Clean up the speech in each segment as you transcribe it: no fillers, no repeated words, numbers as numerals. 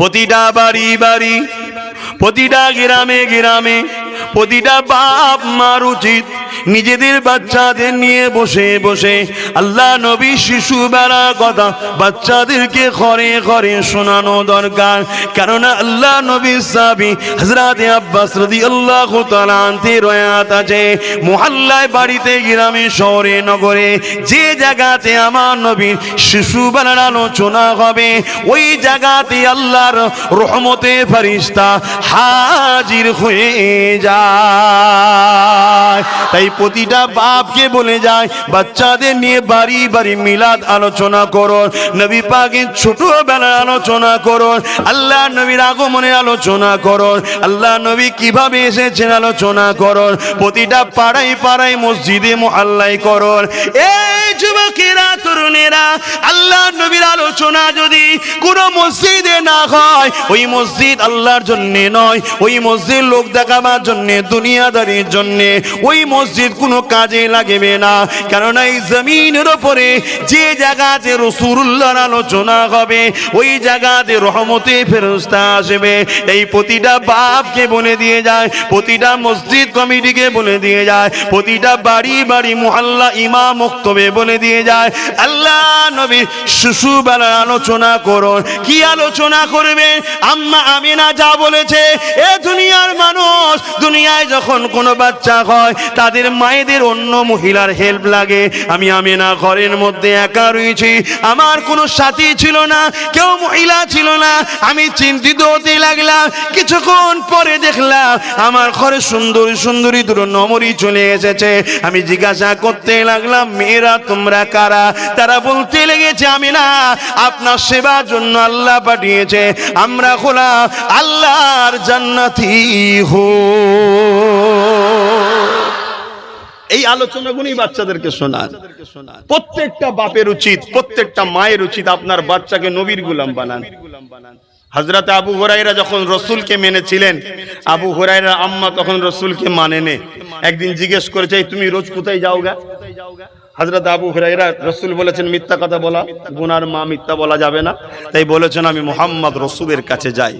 প্রতিটা বাড়ি বাড়ি, প্রতিটা গ্রামে গ্রামে, প্রতিটা বাপ মার উচিত নিজেদের বাচ্চাদের নিয়ে বসে বসে আল্লাহ নবী শিশু বেলার কথা বাচ্চাদেরকে ঘরে ঘরে শোনানো দরকার। কেননা আল্লাহ নবী সাহাবী হযরতে আব্বাস রাদিয়াল্লাহু তাআলা আনতে রয়াত আছে, মুহাল্লায় বাড়িতে গ্রামে শহরে নগরে যে জায়গাতে আমার নবীর শিশু বেলার আলোচনা হবে ওই জায়গাতে আল্লাহর রহমতে ফেরেশতা হাজির হয়ে যায়। তাই প্রতিটা বাপকে বলে যায় বাচ্চাদের নিয়ে বাড়ি বাড়ি মিলাদ আলোচনা করুন, নবী পাকের ছোটবেলার আলোচনা করুন, আল্লাহ নবীর আগমনে আলোচনা করুন, আল্লাহ নবী কিভাবে এসেছেন আলোচনা করুন, প্রতিটা পাড়ায় পাড়ায় মসজিদে মুহাল্লায় করুন। এই যুবকেরা তরুণেরা, আল্লাহ নবীর আলোচনা যদি কোনো মসজিদে না হয় ওই মসজিদ আল্লাহর জন্য নয়, ওই মসজিদ লোক দেখাবার জন্য, দুনিয়াদারির জন্য ওই মসজিদ কোনো কাজে লাগবে না। কেননা এই জমিনের উপরে যে জায়গাতে রাসূলুল্লাহর আলোচনা হবে ওই জায়গাতে রহমতে ফেরেশতা আসবে। এই প্রতিটা বাপকে বলে দিয়ে যায়, প্রতিটা মসজিদ কমিটিকে বলে দিয়ে যায়, প্রতিটা বাড়ি বাড়ি মুহাল্লা ইমাম মক্তবে বলে দিয়ে যায় আল্লাহ নবী শিশু বেলার আলোচনা করুন। কি আলোচনা করবে? আম্মা আমিনা যা বলেছে, এ দুনিয়ার মানুষ দুনিয়ায় যখন কোনো বাচ্চা হয় তাদের মায়েদের অন্য মহিলার হেল্প লাগে। আমি আমিনা ঘরের মধ্যে একা রয়েছি, আমার কোনো সাথী ছিল না, কেউ মহিলা ছিল না। আমি চিন্তিত হতে লাগলাম, কিছুক্ষণ পরে দেখলাম আমার ঘরে সুন্দরী সুন্দরী দুটো নমরি চলে এসেছে। আমি জিজ্ঞাসা করতে লাগলাম, মেয়েরা তোমরা কারা? তারা বলতে লেগেছে, আমিনা আপনার সেবার জন্য আল্লাহ পাঠিয়েছে, আমরা খোলা আল্লাহর জান্নাতি হো। এই আলোচনাগুলোই বাচ্চাদেরকে শোনান। প্রত্যেকটা বাপের উচিত, প্রত্যেকটা মায়ের উচিত আপনার বাচ্চাকে নবীর গোলাম বানান। হযরত আবু হুরায়রা যখন রাসূলকে মেনেছিলেন, আবু হুরায়রা আম্মা তখন রাসূলকে মানেনে। একদিন জিজ্ঞেস করেছে, তুমি রোজ কোথায় যাওগা? হযরত আবু হুরায়রা, রাসূল বলেছেন মিথ্যা কথা বলা গুনার মা, মিথ্যা বলা যাবে না, তাই বলেছেন আমি মুহাম্মদ রাসূলের কাছে যাই।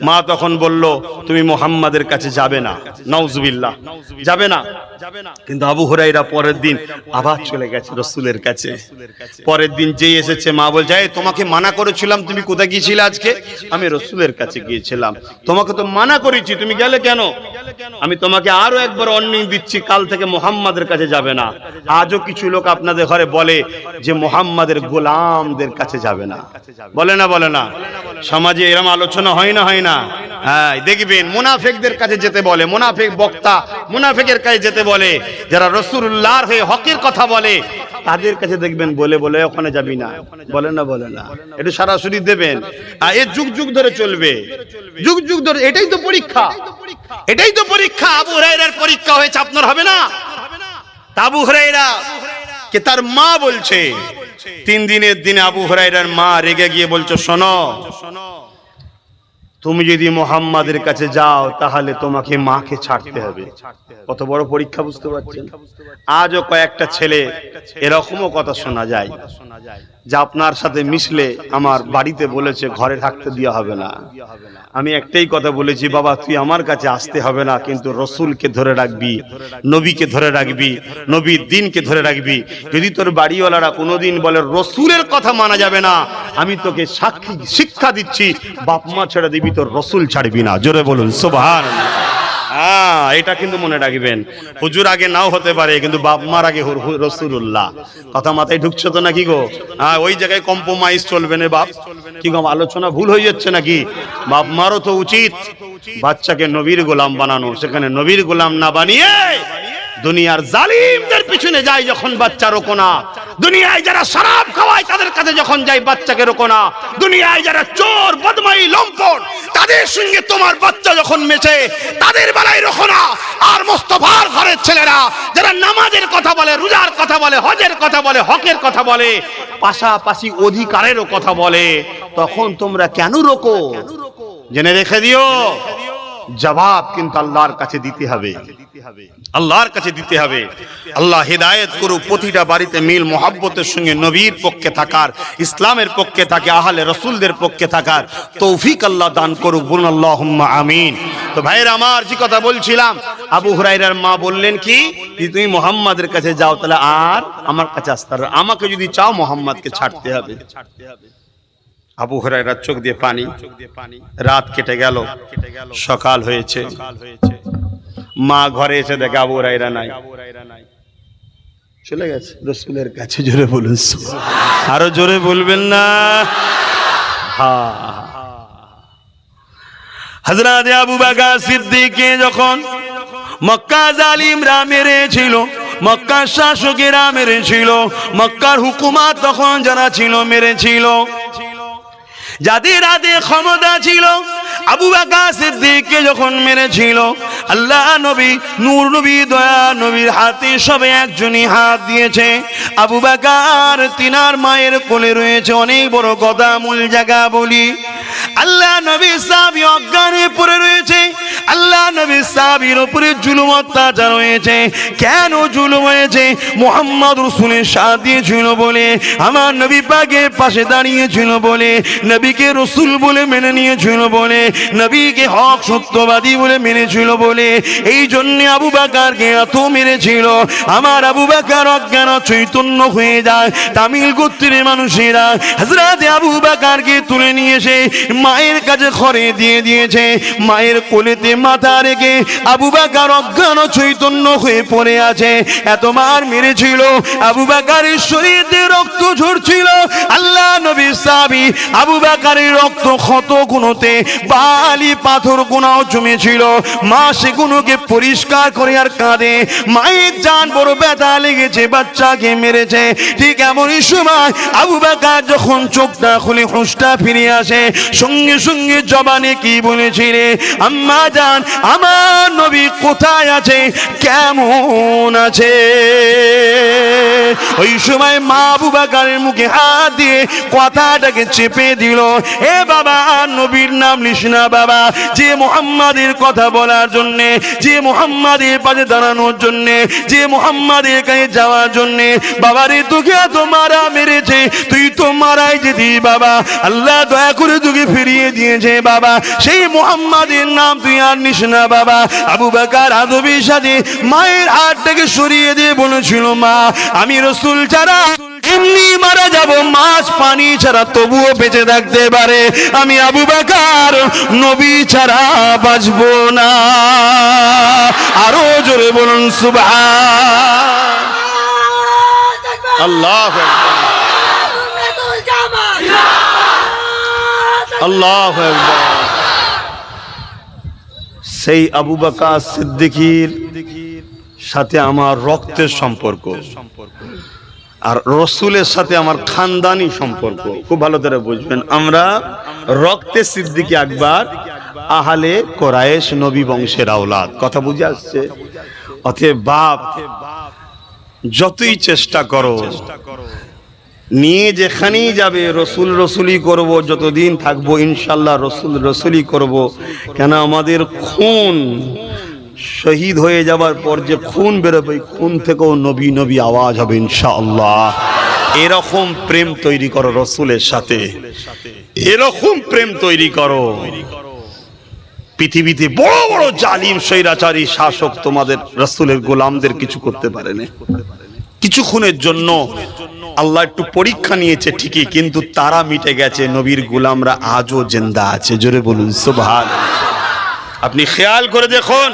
মা তখন বলল তুমি মুহাম্মাদের কাছে যাবে না, নাউজুবিল্লাহ, যাবে না। কিন্তু আবু হুরায়রা পরের দিন আবার চলে গেছে রাসূলের কাছে। পরের দিন যেই এসেছে মা বলছে, তোমাকে মানা করেছিলাম, তুমি কোথায় গিয়েছিলে আজকে? আমি রাসূলের কাছে গিয়েছিলাম। তোমাকে তো মানা করেছি, তুমি গেলে কেন? আমি তোমাকে আরো একবার ওয়ার্নিং দিচ্ছি, কাল থেকে মুহাম্মাদের কাছে যাবে না। আজও কিছু লোক আপনাদের ঘরে বলে যে মুহাম্মাদের গোলামদের কাছে যাবে না, বলে না বলে না? সমাজে এরকম আলোচনা হয় না হয় না? হ্যাঁ, দেখবেন মুনাফিকদের কাছে যেতে বলে, মুনাফিক বক্তা মুনাফিকের কাছে যেতে বলে, যারা রাসূলুল্লাহর হয়ে হকের কথা বলে তাদের কাছে দেখবেন বলে বলে ওখানে যাবি না, বলে না বলে না? এটা সরাসরি দেবেন, এ যুগ যুগ ধরে চলবে, যুগ যুগ ধরে। এটাই তো পরীক্ষা, এটাই তো পরীক্ষা। আবু হুরায়রার পরীক্ষা হয়েছে, আপনার হবে না? আবু হুরায়রা কে তার মা বলছে, 3 দিনের দিনে আবু হুরায়রার মা রেগে গিয়ে বলছে, শোনো, তুমি যদি মুহাম্মাদের কাছে যাও তাহলে তোমাকে মাকে ছাড়তে হবে। কত বড় পরীক্ষা, বুঝতে পারছেন? আজও কয়েকটা ছেলে এরকমও কথা শোনা যায় যে আপনার সাথে মিশলে আমার বাড়িতে বলেছে ঘরে থাকতে দেওয়া হবে না। আমি একটাই কথা বলেছি, বাবা তুই আমার কাছে আসতে হবে না, কিন্তু রাসূলকে ধরে রাখবি, নবীকে ধরে রাখবি, নবীর দ্বীনকে ধরে রাখবি। যদি তোর বাড়িওয়ালারা কোনোদিন বলে রাসূলের কথা মানা যাবে না, আমি তোকে সাক্ষী শিক্ষা দিচ্ছি, বাপ মা ছেড়ে দিবি, তোর রাসূল ছাড়বি না। জোরে বলুন সুবহানাল্লাহ। হ্যাঁ, এটা কিন্তু মনে রাখবেন, হুজুর আগে নাও হতে পারে কিন্তু বাপ মার আগে রাসূলুল্লাহ। কথা মাথায় ঢুকছে তো নাকি গো? হ্যাঁ, ওই জায়গায় কম্প্রোমাইজ চলবে না বাপ। কি গো, আলোচনা ভুল হয়ে যাচ্ছে নাকি? বাপ মারও তো উচিত বাচ্চাকে নবীর গোলাম বানানো, সেখানে নবীর গোলাম না বানিয়ে দুনিয়ার জালিমদের পিছনে যায় যখন বাচ্চা রোকো না। দুনিয়ায় যারা শরাব খাওয়ায় তাদের কাছে যখন যায় বাচ্চাকে রোকো না। দুনিয়ায় যারা চোর বদমাই লম্পট তাদের সঙ্গে তোমার বাচ্চা যখন মেশে তাদের বেলায় রোকো না। আর মোস্তফার ঘরের ছেলেরা যারা নামাজের কথা বলে, রোজার কথা বলে, হজের কথা বলে, হকের কথা বলে, পাশাপাশি অধিকারেরও কথা বলে, তখন তোমরা কেন রোকো? জেনে রেখে দিও, জবাব কিন্তু আল্লাহর কাছে দিতে হবে। আল্লাহর কাছে দিতে হবে। আল্লাহ হেদায়েত করুক, প্রতিটা বাড়িতে মিল মোহাব্বতের সঙ্গে নবীর পক্ষে থাকার, ইসলামের পক্ষে থাকে, আহলে রসুলদের পক্ষে থাকার তৌফিক আল্লাহ দান করুক। বলুন আল্লাহুম্মা আমিন। তো ভাইয়ের আমার যে কথা বলছিলাম, আবু হুরায়রার মা বললেন কি, তুমি মুহাম্মাদের কাছে যাও, তাহলে আর আমার কাছে আসতে হবে, আমাকে যদি চাও মুহাম্মাদকে ছাড়তে হবে। আবু হুরায়রার চোখ দিয়ে পানি। রাত কেটে গেল, সকাল হয়েছে, মা ঘরে এসে দেখে আবু হুরায়রা নাই, চলে গেছে রাসূলের কাছে। জোরে বলুন, আরো জোরে বলবেন না? হযরত আবু বকর সিদ্দিককে যখন মক্কা জালিমরা মেরেছিল, মক্কার শাসকেরা মেরেছিল, মক্কার হুকুমত তখন যারা ছিল মেরেছিল, যাদের হাতে ক্ষমতা ছিল, আবু বকর সিদ্দিককে যখন মেরেছিল, আল্লাহ নবী নূর নবী দয়া নবীর হাতে সবে একজনই হাত দিয়েছে। আবু বকর তিনার মায়ের কোলে রয়েছে। অনেক বড় কথা, মূল জায়গা বলি। আল্লাহ নবী সাহাবী অজ্ঞান হয়ে পড়ে রয়েছে। আল্লাহ নবী সাহাবীর উপরে জুলুম অত্যাচার হয়েছে। কেন জুলুম হয়েছে? মুহাম্মদ রাসূলের সাথ দিয়েছিল বলে, আমার নবী পাকের পাশে দাঁড়িয়েছিল বলে, নবীকে রাসূল বলে মেনে নিয়েছিল বলে, নবীকে হক সত্যবাদী বলে মেনেছিল বলে, এই জন্য আবু বকরকে এত মেরেছিল। আমার আবু বকর অজ্ঞান চৈতন্য হয়ে যায়। তামিল গোত্রের মানুষেরা হযরত আবু বকরকে তুলে নিয়ে এসে মায়ের কাছে ঘরে দিয়ে দিয়েছে। মায়ের কোলেতে মাথা রেখে আবু বকর অজ্ঞান চৈতন্য হয়ে পড়ে আছে। এত মার মেরেছিল, আবু বকরের শরীরে রক্ত ঝরছিল। আল্লাহ নবীর সাহাবী আবু বকরের রক্ত ক্ষত গুণতে বালি পাথর গুণাও জমেছিল। মা সেগুলোকে পরিষ্কার করে আর কাঁদে। মায়ের জান বড় ব্যথা লেগেছে, বাচ্চাকে মেরেছে। ঠিক এমনই সময় আবু বকর যখন চোখটা খুলে হুঁশটা ফিরে আসে, সঙ্গে সঙ্গে জবানে কি বলেছিলে, আম্মা জান আমার নবী কোথায় আছে, কেমন আছে? ওই সময় মা আবু বকরের মুখে হাত দিয়ে কথাটাকে চেপে দিল। এ বাবা, নবীর নাম লিস না বাবা। যে মুহাম্মাদের কথা বলার জন্যে, যে মুহাম্মাদের পাশে দাঁড়ানোর জন্যে, যে মুহাম্মাদের কাছে যাওয়ার জন্যে বাবারে তোকে এত মারা মেরেছে, তুই তো মারাই যেতি বাবা। আল্লাহ দয়া করে তোকে ফিরিয়ে দিয়েছে বাবা। সেই মুহাম্মাদের নাম তুই আর নিস না বাবা। আবু বকর আদবের সাথে মায়ের হাতটাকে সরিয়ে দিয়ে বলেছিল, মা আমি রাসূল ছাড়া এমনি মারা যাব, মাছ পানি ছাড়া তবুও বেঁচে থাকতে পারে, আমি আবু বকর নবী ছাড়া বাঁচবো না। আরো জোরে বলুন সুবহান আল্লাহু আকবার, আল্লাহু আকবার। সেই আবু বকর সিদ্দিকীর সাথে আমার রক্তের সম্পর্ক, আর রসুলের সাথে আমার খানদানি সম্পর্ক। খুব ভালো করে বুঝবেন, আমরা রক্তে সিদ্দিকী আকবর, আহলে কোরাইশ, নবী বংশের আওলাদ। কথা বুঝে আসছে? অতএব বাপ যতই চেষ্টা করো, নিয়ে যেখানেই যাবে রসুল রসুলই করব, যতদিন থাকবো ইনশাল্লাহ রসুল রসুলই করব। কেন আমাদের খুন শহীদ হয়ে যাবার পর যে খুন বেরোবে, খুন থেকেও নবী নবী আওয়াজ হবে ইনশাআল্লাহ। এরকম প্রেম তৈরি করো রসুলের সাথে, এরকম প্রেম তৈরি করো। পৃথিবীতে বড় বড় জালিম স্বৈরাচারী শাসক তোমাদের রসুলের গোলামদের কিছু করতে পারে না। কিছুক্ষণের জন্য আল্লাহ একটু পরীক্ষা নিয়েছে ঠিকই, কিন্তু তারা মিটে গেছে, নবীর গোলামরা আজও জিন্দা আছে। জোরে বলুন সুবহানাল্লাহ। আপনি খেয়াল করে দেখুন,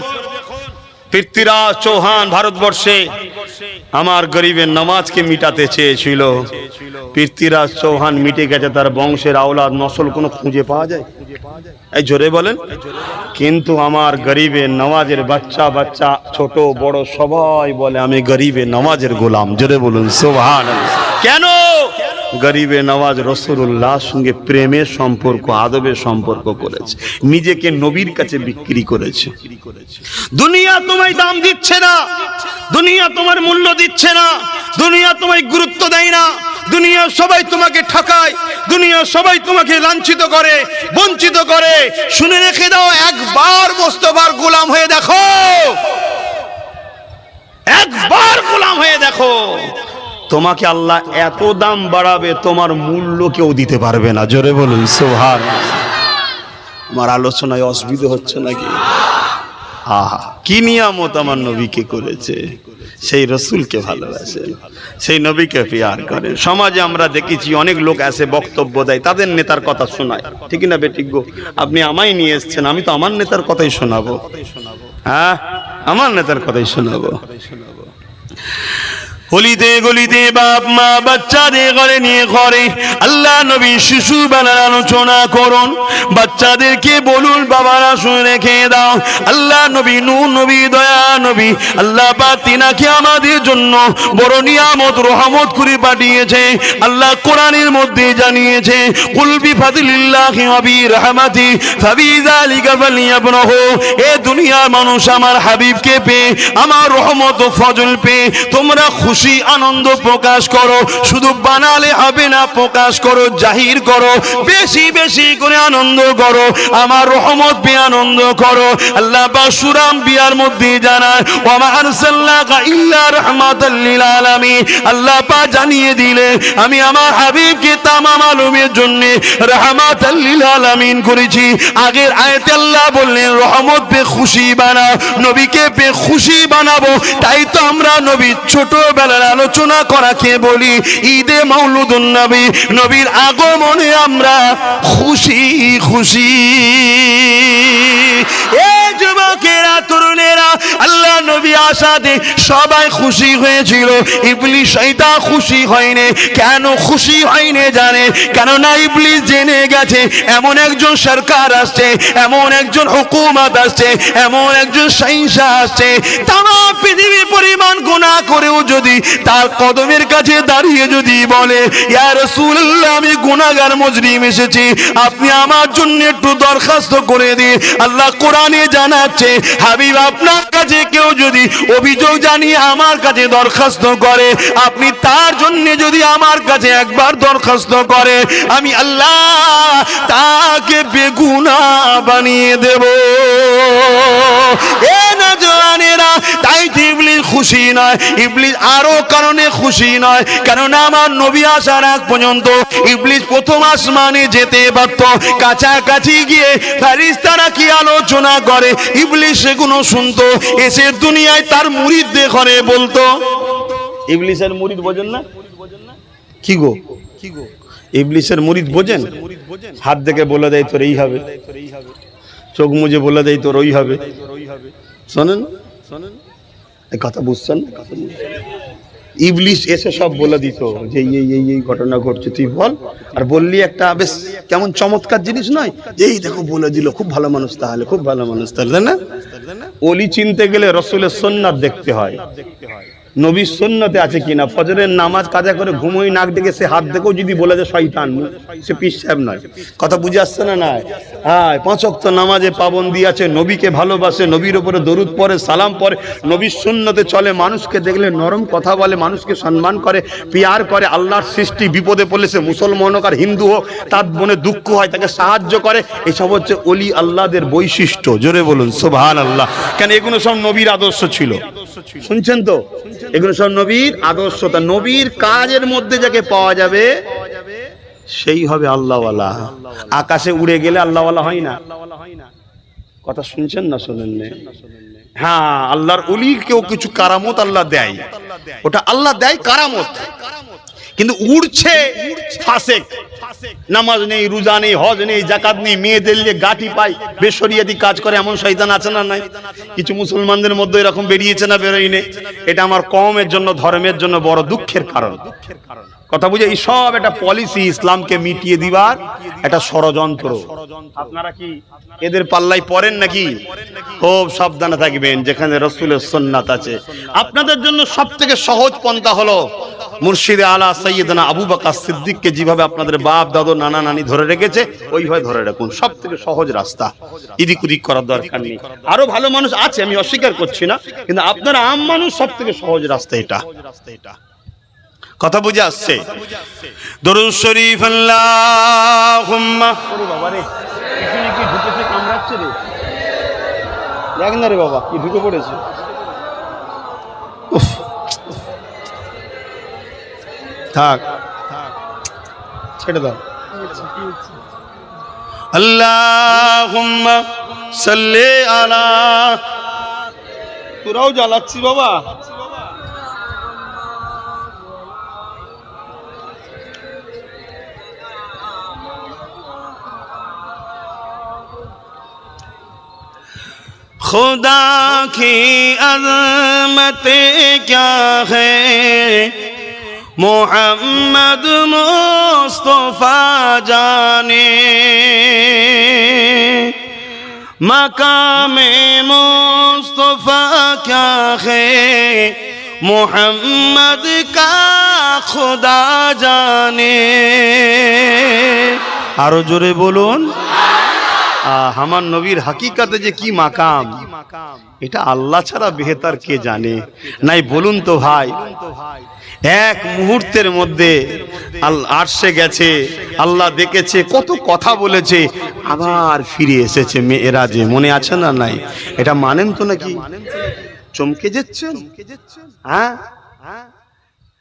পৃথ্বীরাজ চৌহান ভারতবর্ষে আমার গরিবের নামাজকে মিটাতে চেয়েছিল। পৃথ্বীরাজ চৌহান মিটে গেছে, তার বংশের আওলাদ নসল কোনো খুঁজে পাওয়া যায়? এই জোরে বলেন। কিন্তু আমার গরিবের নওয়াজের বাচ্চা বাচ্চা ছোট বড় সবাই বলে আমি গরিবের নওয়াজের গোলাম। জোরে বলুন সুবহানাল্লাহ। কেন? গরিবে নওয়াজ রাসূলুল্লাহর সঙ্গে প্রেমের সম্পর্ক, আদবের সম্পর্ক করেছে, নিজেকে নবীর কাছে বিক্রি করেছে। দুনিয়া তোমায় দাম দিচ্ছে না, দুনিয়া তোমার মূল্য দিচ্ছে না, দুনিয়া তোমায় গুরুত্ব দেয় না, দুনিয়া সবাই তোমাকে ঠকায়, দুনিয়া সবাই তোমাকে লাঞ্ছিত করে, বঞ্চিত করে। শুনে রেখে দাও, একবার মোস্তফার গোলাম হয়ে দেখো, একবার গোলাম হয়ে দেখো, তোমাকে আল্লাহ এত দাম বাড়াবে তোমার মূল্য কেউ দিতে পারবে না। জোরে বলুন সুবহানাল্লাহ। আমার আলোচনায় অসুবিধা হচ্ছে নাকি? আহা, কি নিয়ামত আমার নবীকে করেছে। সেই রসুলকে ভালোবাসেন, সেই নবীকে পিয়ার করেন। সমাজে আমরা দেখেছি অনেক লোক এসে বক্তব্য দেয়, তাদের নেতার কথা শোনায়, ঠিক না বেঠিক গো? আপনি আমায় নিয়ে এসছেন, আমি তো আমার নেতার কথাই শোনাবো। হ্যাঁ, আমার নেতার কথাই শোনাবো। গলিতে গলিতে বাপ মা বাচ্চাদের ঘরে নিয়ে ঘরে আল্লাহ নবী শিশু বেলার আলোচনা করুন। বাচ্চাদেরকে বলুন বাবারা শুনে রেখে দাও, আল্লাহ নবী নূর নবী দয়া নবী আল্লাহ পাক তিনাকে আমাদের জন্য বড় নিয়ামত রহমত করে পাঠিয়েছে। আল্লাহ কোরআনের মধ্যে জানিয়েছে, কুল বিফাদলিল্লাহি ওয়া বিরহমাতি ফাবিযালিকা ফালইয়াফরাহু। এ দুনিয়ার মানুষ আমার হাবিবকে পেয়ে, আমার রহমত ও ফজল পেয়ে তোমরা খুশি আনন্দ প্রকাশ করো। শুধু বানালে হবে না, প্রকাশ করো, জাহির করো, বেশি বেশি করে আনন্দ করো, আমার রহমত পেয়ে আনন্দ করো। আল্লাহ পাক সূরা আম্বিয়ার মধ্যে জানায়, ওয়া মা আরসালনাকা ইল্লা রাহমাতাল লিল আলামিন। আল্লাহ পাক জানিয়ে দিলে আমি আমার হাবিবকে তামাম আলমের জন্য রাহমাতাল লিল আলামিন করেছি। আগের আয়াতে আল্লাহ বললেন রহমত পেয়ে খুশি বানাও, নবীকে পেয়ে খুশি বানাবো। তাই তো আমরা নবীর ছোটবেলা আলোচনা করাকে বলি ঈদে মাউলুদুন নবী। নবীর আগমনে আমরা খুশি খুশি। এই যুবকেরা তরুণেরা, আল্লাহ নবী আসাতে সবাই খুশি হয়েছিল, ইবলিস শয়তান খুশি হয়নি। কেন খুশি হয়নি জানে? কেননা ইবলিস জেনে গেছে এমন একজন সরকার আসছে, এমন একজন হুকুমত আসছে, এমন একজন শাসক আসছে, তাম পৃথিবী পরিমাণ গুনাহ করেও যদি তার কদমের কাছে দাঁড়িয়ে যদি বলে, ইয়া রাসূলুল্লাহ আমি গুনাহগার মুজরিম এসেছি, আপনি আমার জন্য একটু দরখাস্ত করে দিন। আল্লাহ কোরআনে জানাচ্ছে, হাবিব আপনার কাছে কেউ যদি অভিযোগ জানিয়ে আমার কাছে দরখাস্ত করে, আপনি তার জন্য যদি আমার কাছে একবার দরখাস্ত করে, আমি আল্লাহ তাকে বেগুনাহ বানিয়ে দেব। এ নওজওয়ানেরা, তাই ইবলিস খুশি নয়, ইবলিস আরো কারণে খুশি নয়। কেননা আমার নবী আসার আগ পর্যন্ত ইবলিস প্রথম আসমানে যেতে পারত, কাছাকাছি গিয়ে ফেরেশতারা কি আলোচনা করে ইবলিস সেগুলো শুনতো, এসে দুনিয়ায় তার মুরিদদের ঘরে বলতো। ইবলিসের মুরিদ বোঝেন না? কি গো ইবলিসের মুরিদ বোঝেন? হাত দেখে বলে দেয় তোর এই হবে, চোখ মুজে বলে দেয় তোর ওই হবে। শোনেন শোনেন, এই কথা বুঝছেন? ইবলিস এসে সব বলে দিত যে এই ঘটনা ঘটছে, তুই বল। আর বললি একটা বেশ কেমন চমৎকার জিনিস নয়, এই দেখো বলে দিল, খুব ভালো মানুষ, তাহলে খুব ভালো মানুষ, তাহলে না? ওলি চিনতে গেলে রসুলের সুন্নাত দেখতে হয়, নবীর সুন্নতে আছে কিনা। ফজরের নামাজ কাজা করে ঘুমোই নাক ডেকে সে হাত দেখেও যদি বলে যে শয়তান, সে পীর সাহেব নয়। কথা বুঝে আসছে না? না, হ্যাঁ, 5 ওয়াক্ত নামাজে পাবন্দি আছে, নবীকে ভালোবাসে, নবীর উপরে দরুদ পড়ে, সালাম পড়ে, নবীর সুন্নতে চলে, মানুষকে দেখলে নরম কথা বলে, মানুষকে সম্মান করে, পিয়ার করে, আল্লাহর সৃষ্টি, বিপদে পড়লে সে মুসলমান হোক আর হিন্দু হোক, তার মনে দুঃখ হয় তাকে সাহায্য করে। এসব হচ্ছে ওলি আল্লাহদের বৈশিষ্ট্য। জোরে বলুন সুবহানাল্লাহ। কেন? এগুলো সব নবীর আদর্শ ছিল। শুনছেন তো? এগুলো সব নবীর আদর্শ। তা নবীর কাজের মধ্যে যাকে পাওয়া যাবে সেই হবে আল্লাহওয়ালা। আকাশে উড়ে গেলে আল্লাহওয়ালা হয় না। কথা শুনছেন না? শোনেন না? হ্যাঁ, আল্লাহর ওলিকেও কিছু কারামত আল্লাহ দেয়, ওটা আল্লাহ দেয় কারামত। কিন্তু উড়ছে ফাসেক, নামাজ নেই, রোজা নেই, হজ নেই, যাকাত নেই, মেয়েদের নিয়ে গাটি পাই, বেশরিয়াতি কাজ করে, এমন শয়তান আছে না? নাই? কিছু মুসলমানদের মধ্যে এরকম বেরিয়েছে না? বেরোয়নি? এটা আমার কওমের জন্য, ধর্মের জন্য বড় দুঃখের কারণ। কথা বুঝে? এই সব একটা পলিসি, ইসলামকে মিটিয়ে দিবার একটা ষড়যন্ত্র। আপনারা কি এদের পাল্লাই পড়েন নাকি? খুব সাবধানে থাকবেন। যেখানে রাসূলের সুন্নাত আছে, আপনাদের জন্য সবথেকে সহজ পন্থা হলো মুর্শিদে আলা সাইয়্যিদানা আবু বকর সিদ্দিককে যেভাবে আপনাদের বাপ দাদু নানা নানি ধরে রেখেছে ওইভাবে ধরে রাখুন। সবথেকে সহজ রাস্তা, এদিক ওদিক করার দরকার নেই। আরো ভালো মানুষ আছে, আমি অস্বীকার করছি না, কিন্তু আপনারা আম মানুষ, সবথেকে সহজ রাস্তা এটা। কথা বুঝে আসছে? দরুদ শরীফ আল্লাহুম্মা। ওরে বাবা রে, এখানে কি ঢুকেছে, কামড়াচ্ছে রে, দেখ না রে বাবা, কি ঢুকে পড়েছে। উফ। থাক, ছেড়ে দাও। আল্লাহুম্মা সাল্লি আলা, তোরাও জ্বালাচ্ছি বাবা। खुदा की अज़मतें क्या है, मोहम्मद मुस्तफा जाने, मकाम मुस्तफा क्या है, मोहम्मद का खुदा जाने। आरो जोरे बोलून, আমার নবীর হাকিকাতে যে কি মাকাম, এটা আল্লাহ ছাড়া বেহতার কে জানে? নাই বলুন তো ভাই। এক মুহূর্তের মধ্যে আরশে গেছে, আল্লাহ দেখেছে, কত কথা বলেছে, আবার ফিরে এসেছে মেরাজে। মনে আছে না নাই? এটা মানেন তো নাকি? চমকে যাচ্ছেন? হ্যাঁ,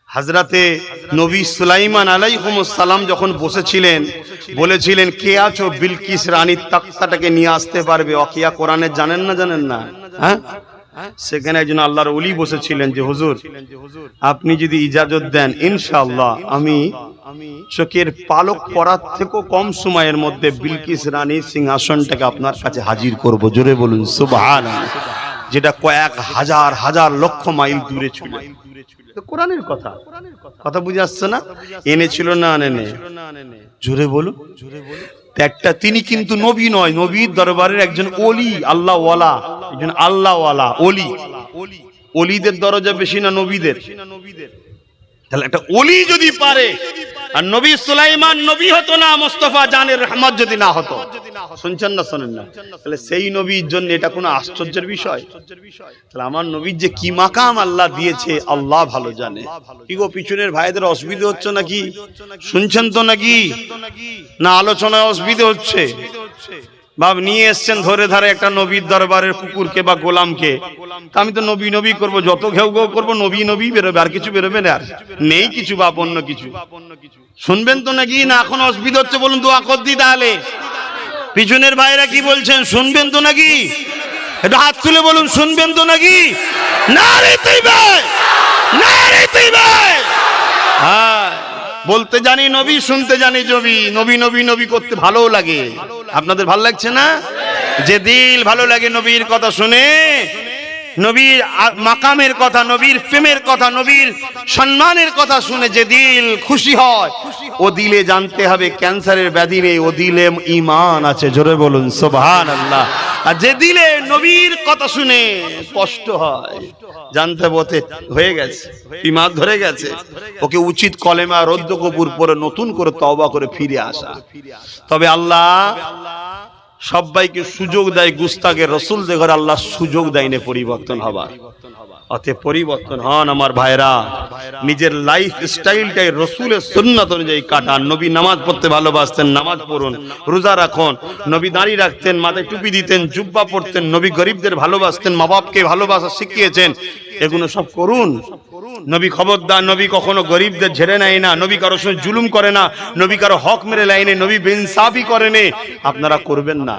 হযরতে নবী সুলাইমান আলাইহিস সালাম যখন বসেছিলেন, বলেছিলেন কে আছো বিলকিস রানীর তাখতাটাকে নিয়ে আসতে পারবে? ওয়াকিয়া কোরআনে জানেন না? জানেন না? হ্যাঁ, সেখানে একজন আল্লাহর ওলি বসেছিলেন যে হুজুর আপনি যদি ইজাজত দেন, ইনশাআল্লাহ আমি চোখের পালক পরার থেকেও কম সময়ের মধ্যে বিলকিস রানীর সিংহাসনটাকে আপনার কাছে হাজির করব। জোরে বলুন সুবহানাল্লাহ। যেটা কয়েক হাজার হাজার লক্ষ মাইল দূরে ছিল। কোরআনের কথা, কথা বুঝে আসছে না? এনেছিল না আনেনে? জোরে বলো। একটা তিনি কিন্তু নবী নয়, নবীর দরবারের একজন ওলি, আল্লাহ ওয়ালা, একজন আল্লাহ ওয়ালা ওলি। ওলিদের দরজা বেশি না নবীদের? তাহলে একটা ওলি যদি পারে, আর নবী সুলাইমান নবী হতো না, মুস্তাফা জানের রহমত যদি না হতো, শুনছেন না শোনেন না? তাহলে সেই নবীর জন্য এটা কোনো আশ্চর্যের বিষয়? তাহলে আমার নবীর যে কি মাকাম আল্লাহ দিয়েছে আল্লাহ ভালো জানে। কি গো পিছনের ভাইদের অসুবিধা হচ্ছে নাকি? শুনছেন তো নাকি? না আলোচনায় অসুবিধা হচ্ছে? বাপ নিয়ে এসছেন ধরে ধারে একটা নবীর দরবারের কুকুরকে বা গোলামকে, আমি তো নবী নবী করবো, যত ঘেউ ঘেউ করবো নবী নবী বেরোবে, আর কিছু বেরোবে না। আর নেই কিছু বাপ, অন্য কিছু শুনবেন তো নাকি? না এখন অসুবিধা হচ্ছে? বলুন দোয়া কর দি তাহলে। পিছনের ভাইরা কি বলছেন? শুনবেন তো নাকি? একটু হাত তুলে বলুন শুনবেন তো নাকি? নারে তাকবীর, নারে তাকবীর। হ্যাঁ, বলতে জানি নবী, শুনতে জানি নবী। নবী নবী নবী করতে ভালোও লাগে। আপনাদের ভালো লাগছে না? যে দিল ভালো লাগে নবীর কথা শুনে, নবীর মাকামের কথা, নবীর প্রেমের কথা, নবীর সম্মানের কথা শুনে যে দিল খুশি হয়, ও দিলে জানতে হবে ক্যান্সারের ব্যাধি নেই, ও দিলে ঈমান আছে। জোরে বলুন সুবহানাল্লাহ। আর যে দিলে নবীর কথা শুনে কষ্ট হয়, জানতে বলতে হয়ে গেছে, ঈমান ধরে গেছে, ওকে উচিত কলেমা রদ্দ কবুর পরে নতুন করে তওবা করে ফিরে আসা। তবে আল্লাহ সবাইকে সুযোগ দেয়, গুস্তাখের রাসূলদের ঘরে আল্লাহ সুযোগ দেয় না পরিবর্তন হবার। অতএব পরিবর্তন হন আমার ভাইরা, নিজের লাইফ স্টাইলটাই রাসূলের সুন্নাত অনুযায়ী কাটান। নবী নামাজ পড়তে ভালোবাসতেন, নামাজ পড়ুন। রোজা রাখুন, নবী দাড়ি রাখতেন, মাথায় টুপি দিতেন, জুব্বা পরতেন। নবী গরিবদের ভালোবাসতেন, মা বাপকে ভালোবাসা শিখিয়েছেন। এগুলো সব করুন। নবী খবরদার, নবী কখনো গরিবদের ঝেড়ে নেয় না, নবী কারোর সঙ্গে জুলুম করে না, নবী কারো হক মেরে লাইনে, নবী বেইনসাফি করেনি। আপনারা করবেন না,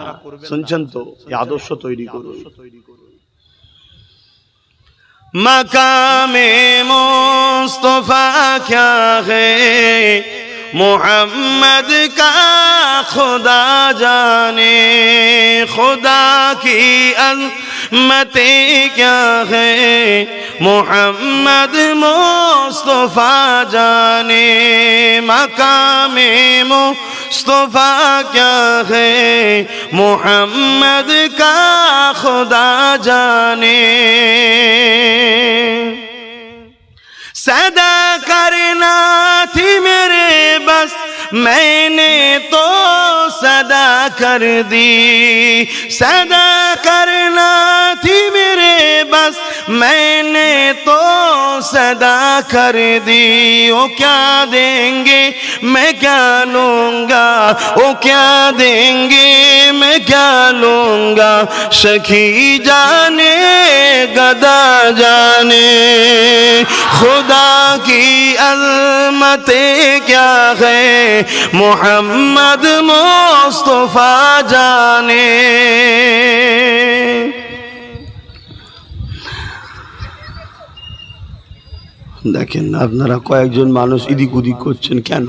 শুনছেন তো? এই আদর্শ তৈরি করুন। মাকামে মুস্তফা क्या है, मोहम्मद का खुदा जाने, खुदा की अज़मतें क्या है, मोहम्मद मुस्तफा जाने, मकामे मुस्तफा क्या है, मोहम्मद का खुदा जाने। सदा करना थी मेरे बस, मैंने तो सदा कर दी, सदा करना थी मेरे बस, मैंने तो सदा कर दी। ओ क्या देंगे मैं क्या लूंगा, ओ क्या देंगे मैं क्या लूंगा, सखी जाने गदा जाने खुदा की अज़मतें क्या है मोहम्मद मुस्तफा जाने। দেখেন আপনারা কয়েকজন মানুষ ইদিক উদিক করছেন কেন?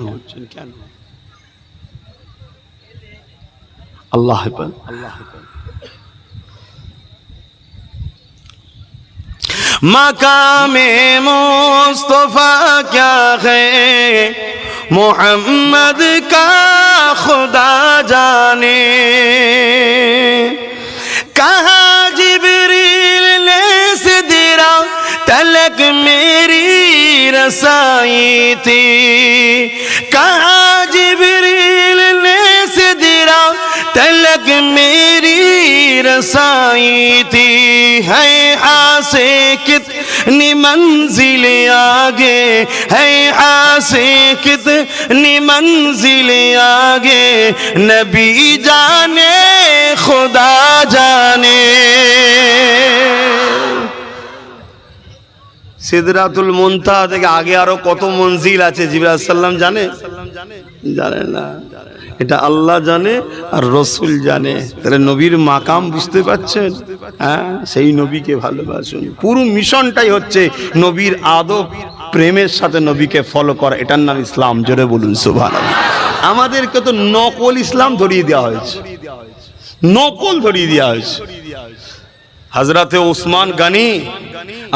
আল্লাহ मकामे मुस्तफा क्या है मोहम्मद का खुदा जाने। कहा जिब्रील ने सिदरा तलक मेरी रसाई थी। कहा जिब्रील ने सिदरा तलक मेरी रसाई थी। है आसे कितनी मंजिल आगे है आसे कितनी मंजिल आगे नबी जाने खुदा जाने। সিদরাতুল মুনতাহা থেকে আগে আরো কত মঞ্জিল আছে জিবরাইল আলাইহিস সালাম জানে? জানে না। এটা আল্লাহ জানে আর রসুল জানে। তাহলে নবীর মাকাম বুঝতে পারছেন? হ্যাঁ, সেই নবীকে ভালোবাসুন। পুরো মিশনটাই হচ্ছে নবীর আদব প্রেমের সাথে নবীকে ফলো করা। এটার নাম ইসলাম। জোরে বলুন সুবহানাল্লাহ। আমাদেরকে তো নকল ইসলাম ধরিয়ে দেওয়া হয়েছে, নকল ধরিয়ে দেওয়া হয়েছে। হযরতে উসমান গনি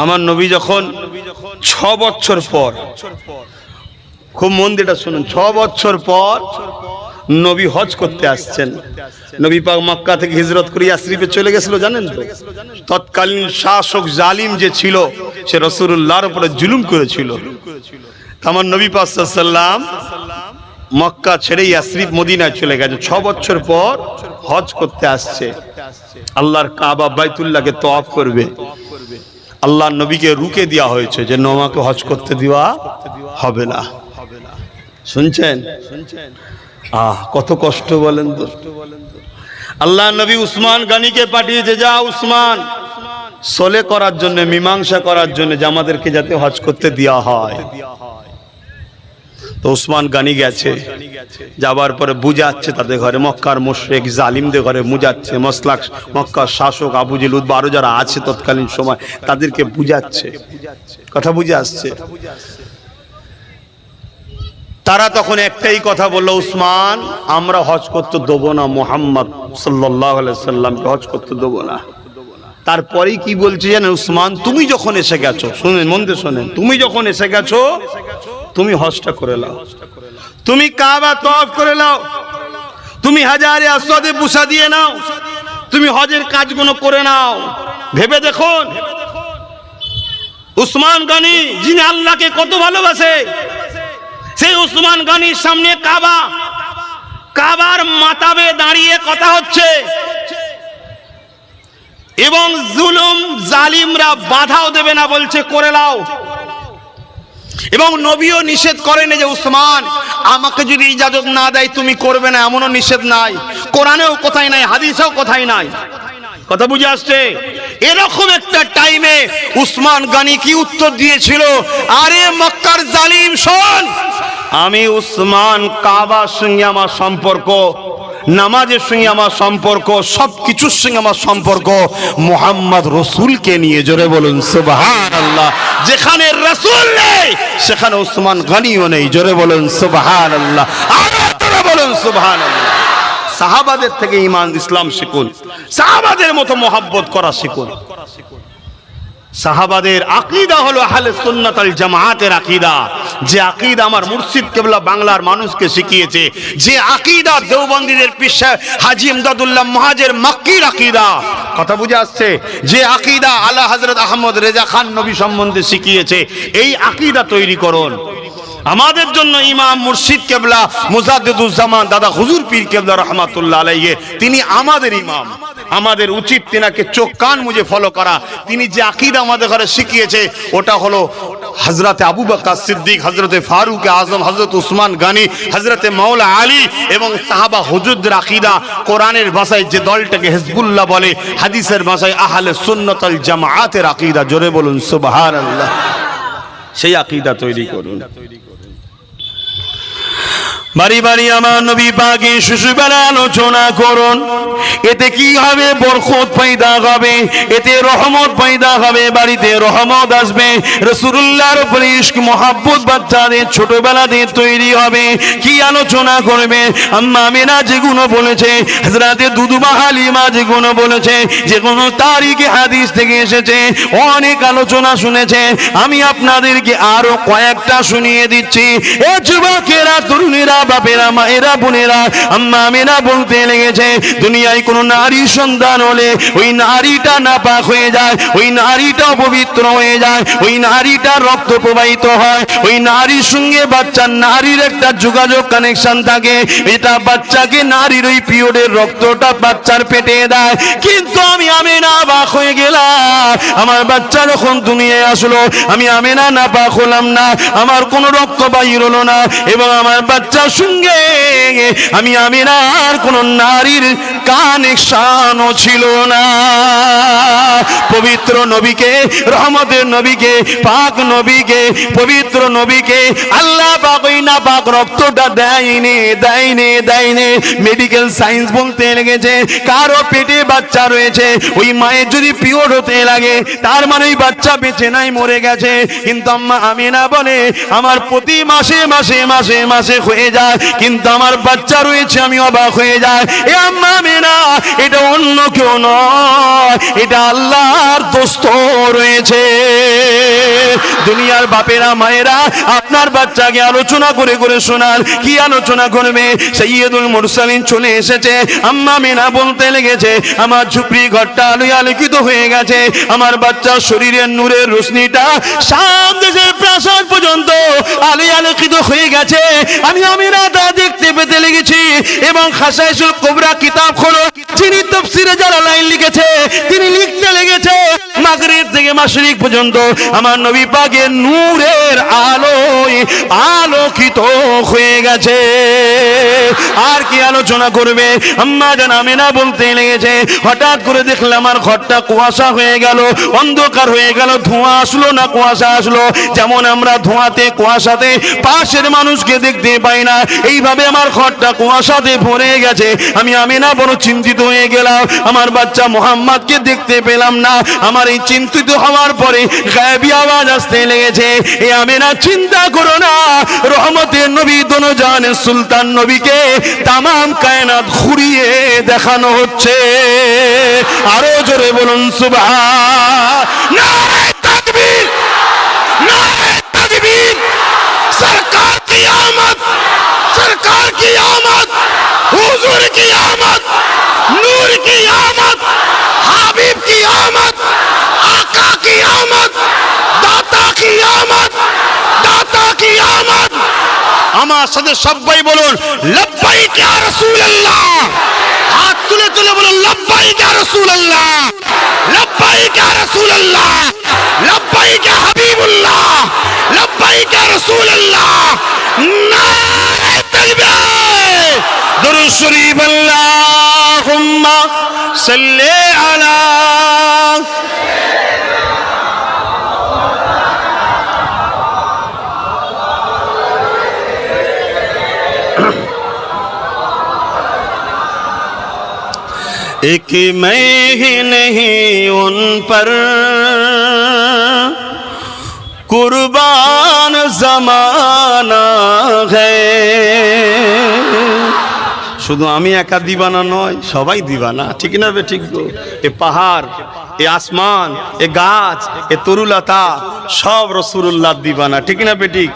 আমার নবী যখন 6 বছর পর, খুব মন দিয়ে শুনুন, 6 বছর পর নবী হজ করতে আসছেন। নবী পাক মক্কা থেকে হিজরত করে ইয়াসরিবে চলে গেছিল, জানেন তো? তৎকালীন শাসক জালিম যে ছিল সে রাসূলুল্লাহর উপরে জুলুম করেছিল। আমার নবী পাক সাল্লাল্লাহু আলাইহি ওয়াসাল্লাম মক্কা ছেড়ে ইয়াসরিব মদিনায় চলে গেছে। 6 বছর পর হজ করতে আসছে। আল্লাহর কাবা বাইতুল্লাহকে তওয়াফ করবে। আল্লাহর নবীকে রুকে দেওয়া হয়েছে যে নমাকে হজ করতে দেওয়া হবে না। শুনছেন? কত কষ্ট বলেন তো। আল্লাহ নবী উসমান গনিকে পাঠিয়েছে, যা উসমান সলে করার জন্য, মীমাংসা করার জন্য যে আমাদেরকে যাতে হজ করতে দেওয়া হয়। তো উসমান গনি গেছে, যাবার পরে বুঝাচ্ছে তাদের ঘরে, মক্কার মুশরিক জালিমদের ঘরে বুঝাচ্ছে। মক্কার শাসক আবু জেল উতবা আরো যারা আছে তৎকালীন সময় তাদেরকে বুঝাচ্ছে, কথা বুঝে আসছে। তারা তখন একটাই কথা বললো, উসমান আমরা হজ করতে দেবো না, মুহাম্মদ সাল্লাল্লাহু আলাইহি সাল্লামকে হজ করতে দেবো না। তারপরেই কি বলছে জানেন? উসমান তুমি যখন এসে গেছো, শুনেন মন দিয়ে শোনেন, তুমি যখন এসে গেছো তুমি হজটা করে নাও, তুমি কাবা তওয়াফ করে নাও, তুমি হাজারে আসওয়াদে বুসা দিয়ে নাও, তুমি হজের কাজগুলো করে নাও। ভেবে দেখুন উসমান গনি যিনি আল্লাহকে কত ভালোবাসে, সেই উসমান গনির সামনে কাবার মাতাবে দাঁড়িয়ে কথা হচ্ছে এবং জুলুম জালিমরা বাধাও দেবে না, বলছে করে নাও। এবং নবীও নিষেধ করেন যে উসমান আমাকে যদি ইজাজত না দেয় তুমি করবে না, এমনও নিষেধ নাই, কোরআনেও কোথায় নাই, হাদিসেও কোথায় নাই। কথা বুঝে আসছে? এরকম একটা টাইমে উসমান গনি কি উত্তর দিয়েছিল? আরে মক্কার জালিম শোন, আমি উসমান কাবার সঙ্গে আমার সম্পর্ক, নামাজের সঙ্গে আমার সম্পর্ক, সবকিছুর সঙ্গে আমার সম্পর্ক মুহাম্মদ রাসূলকে নিয়ে। জোরে বলুন সুবহানাল্লাহ। যেখানে রাসূল নেই সেখানে উসমান গনিও নেই। জোরে বলুন সুবহানাল্লাহ। আর জোরে বলুন সুবহানাল্লাহ। সাহাবাদের থেকে ঈমান ইসলাম শিখুন, সাহাবাদের মতো মহব্বত করা শিখুন। সাহাবাদের আকীদা হলো আহলে সুন্নাত ওয়াল জামাতের আকীদা, যে আকীদা আমার মুর্শিদ কেবলা বাংলার মানুষকে শিখিয়েছে, যে আকীদা দেওবন্দীদের পীর সাহেব হাজী ইমদাদুল্লাহ মুহাজির মক্কির আকীদা। কথা বুঝে আসছে? যে আকীদা আলা হযরত আহমদ রেজা খান নবী সম্বন্ধে শিখিয়েছে, এই আকীদা তৈরি করুন। আমাদের জন্য ইমাম মুর্শিদ কেবলা মুজাদ্দিদুজ্জামান দাদা হুজুর পীর কেবলা রাহমাতুল্লাহ আলাইহি, তিনি আমাদের ইমাম। আমাদের উচিত তিনাকে চোখ কান মুজে ফলো করা। তিনি যে আকীদা আমাদের ঘরে শিখিয়েছে ওটা হলো হযরতে আবু বকর সিদ্দিক, হযরতে ফারুক আজম, হযরত উসমান গনি, হযরতে মাওলা আলী এবং সাহাবা হুজুরদের আকীদা। কোরআনের ভাষায় যে দলটাকে হিজবুল্লাহ বলে, হাদিসের ভাষায় আহলে সুন্নাত ওয়াল জামাআতের আকীদা। জোরে বলুন সুবহানাল্লাহ। সেই আকীদা তৈরি করুন। বাড়ি বাড়ি আমার নবী পাকে শিশুবেলা আলোচনা করুন। এতে কি হবে? বরকত পয়দা হবে, এতে রহমত পয়দা হবে, বাড়িতে রহমত আসবে। রাসূলুল্লাহর উপরে ইশক মোহাব্বত বাচ্চাদের ছোটবেলাতে তৈরি হবে। কি আলোচনা করবে? আম্মা আমিনা যেগুলো বলেছে, হযরতে দুদুমা হালিমা যেগুলো বলেছে, যেগুলো তারিখে হাদিস থেকে এসেছে, অনেক আলোচনা শুনেছে। আমি আপনাদেরকে আরো কয়েকটা শুনিয়ে দিচ্ছি। এ যুবকেরা, তরুণীরা, বাপেরা, মায়েরা, বোনেরা, আম্মা আমিনা বলতে লেগেছে, দুনিয়ায় কোন নারী সন্তান হলে ওই নারীটা নাপাক হয়ে যায়, ওই নারীটা অপবিত্র হয়ে যায়, ওই নারীটা রক্ত প্রবাহিত হয়, ওই নারীর সঙ্গে বাচ্চার নারীর একটা যোগাযোগ কানেকশন থাকে। এটা বাচ্চাকে নারীর ওই পিরিয়ডের রক্তটা বাচ্চার পেটে দেয়। কিন্তু আমি আমিনা অবাক হয়ে গেলাম। আমার বাচ্চা যখন দুনিয়ায় আসলো, আমি আমিনা নাপাক হলাম না, আমার কোনো রক্ত বাহির হলো না, এবং আমার বাচ্চার সঙ্গে আমি আমিনার কোন নারীর কানেকশনও ছিল না। পবিত্র নবীকে, রহমতের নবীকে, পাক নবীকে, পবিত্র নবীকে আল্লাহ পাক ওই নাপাক রক্তটা দেয়নি। মেডিকেল সায়েন্স বলতে লেগেছে, কারো পেটে বাচ্চা রয়েছে, ওই মায়ের যদি পিরিয়ড হতে লাগে, তার মানে ওই বাচ্চা বেঁচে নাই, মরে গেছে। কিন্তু আম্মা আমিনা বলে, আমার প্রতি মাসে মাসে মাসে মাসে হয়ে যায়, কিন্তু আমার বাচ্চা রয়েছে, আমি অবাক হয়ে যায়। এ আম্মা আমিনা, এটা অন্য কেউ নয়, এটা আল্লাহর দোস্ত রয়েছে। দুনিয়ার বাপেরা, মায়েরা, আপনার বাচ্চাকে আলোচনা করে করে শোনান। কি আলোচনা করবে? সাইয়্যিদুল মুরসালিন চলে এসেছে। আম্মা আমিনা বলতে লেগেছে, আমার ঝুপড়ি ঘরটা আলোয় আলোকিত হয়ে গেছে, আমার বাচ্চার শরীরের নূরের রোশনিটা সাত দেশের প্রাসাদ পর্যন্ত আলোয় আলোকিত হয়ে গেছে। আমি আমিনা তা দেখতে পেতে লেগেছি। এবং খাসাইসুল কুবরা কিতাব খোলো, যিনি তাফসীরে জালালাইন লিখেছে, তিনি লিখতে লেগেছে, মাগরিব থেকে মাশরিক পর্যন্ত আমার নবী পাকের নূরের আলোয় আলোকিত হয়ে গেছে। আর কি আলোচনা করবে? আম্মা জান আমিনা বলতে লেগেছে, হঠাৎ করে দেখলাম আমার ঘরটা কুয়াশা হয়ে গেল, অন্ধকার হয়ে গেল, ধোঁয়া আসলো না কুয়াশা আসলো। যেমন আমরা ধোঁয়াতে কুয়াশাতে পাশের মানুষকে দেখতে পাই না, এইভাবে আমার ঘরটা কুয়াশাতে ভরে গেছে। আমি আমিনা বড় চিন্তিত হয়ে গেলাম, আমার বাচ্চা মোহাম্মদকে দেখতে পেলাম না। আমার এই চিন্তিত হওয়ার পরে গায়েবী আওয়াজ আসতে লেগেছে, এ আমিনা চিন্তা করো না, রহমতের নবী দোনোজানের সুলতান নবীকে তামাম কায়নাত ঘুরিয়ে দেখানো হচ্ছে। আরো জোরে বলুন সুবহানাল্লাহ, তাকবীর, নারে তাকবীর। সরকার কি আমত, সরকার কি আমত, হুজুর কি আমত, নূর কি আমত, হাবিব কি আমত, আকা কি আমত, দাতা কি আমত, দাতা কি আমত। আমার সাথে সবাই বলুন লব্বাইক ইয়া রাসূলুল্লাহ। হাত তুলে তুলে বলুন লব্বাইক ইয়া রাসূলুল্লাহ, লব্বাইক ইয়া রাসূলুল্লাহ, লব্বাইক ইয়া হাবিবুল্লাহ, লব্বাইক ইয়া রাসূলুল্লাহ। নারে তাকবীর, দুরূদ শরীফ, আল্লাহুম্মা সাল্লি আলা। एक मैं ही नहीं उन पर कुर्बान जमाना है। শুধু আমি একা দিবানা নয়, সবাই দিবানা, ঠিক না বে? ঠিক তো? এ পাহাড়, এ আসমান, এ গাছ, এ তরুলতা সব রাসূলুল্লাহ দিবানা, ঠিক না বে? ঠিক।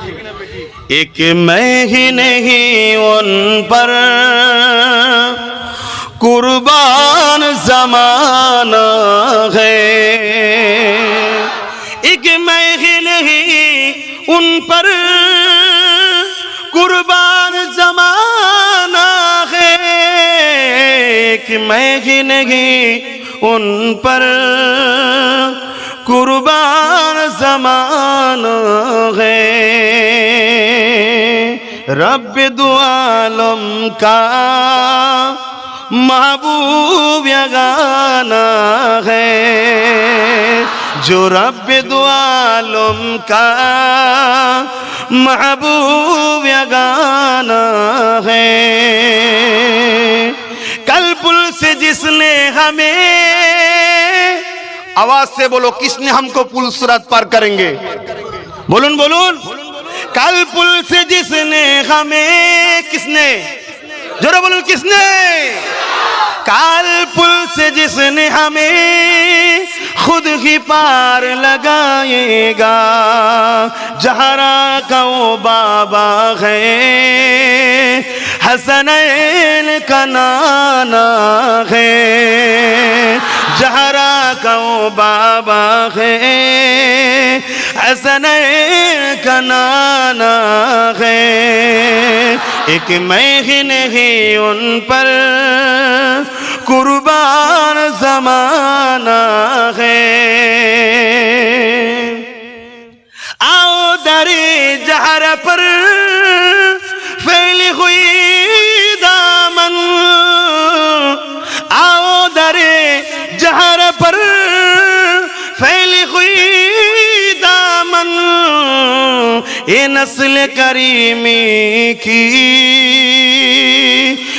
एक मैं ही नहीं उन पर कुर्बान जमाना है, एक मैं ही नहीं उन पर कुर्बान जमाना है, एक मैं ही नहीं उन पर कुर्बान जमाना है, रब दो आलम का महबूब यगाना है, जो रब दो आलम का महबूब यगाना है। कल पुल से जिसने हमें, आवाज से बोलो, किसने हमको पुल सिरात पार करेंगे? बोलून बोलून, कल पुल से जिसने हमें, किसने? जोरा बोलून, किसने? काल पुल से जिसने हमें खुद ही पार लगाएगा, जहरा का वो बाबा है, हसनैन का नाना है, जहरा का वो बाबा है, हसनैन का नाना है। एक मैं ही नहीं उन पर कुर्बान ज़माना है। आओ दरे जहरा पर फैली हुई दामन, आओ दरे जहरा पर फैली हुई दामन, ये नस्ल करीमी की,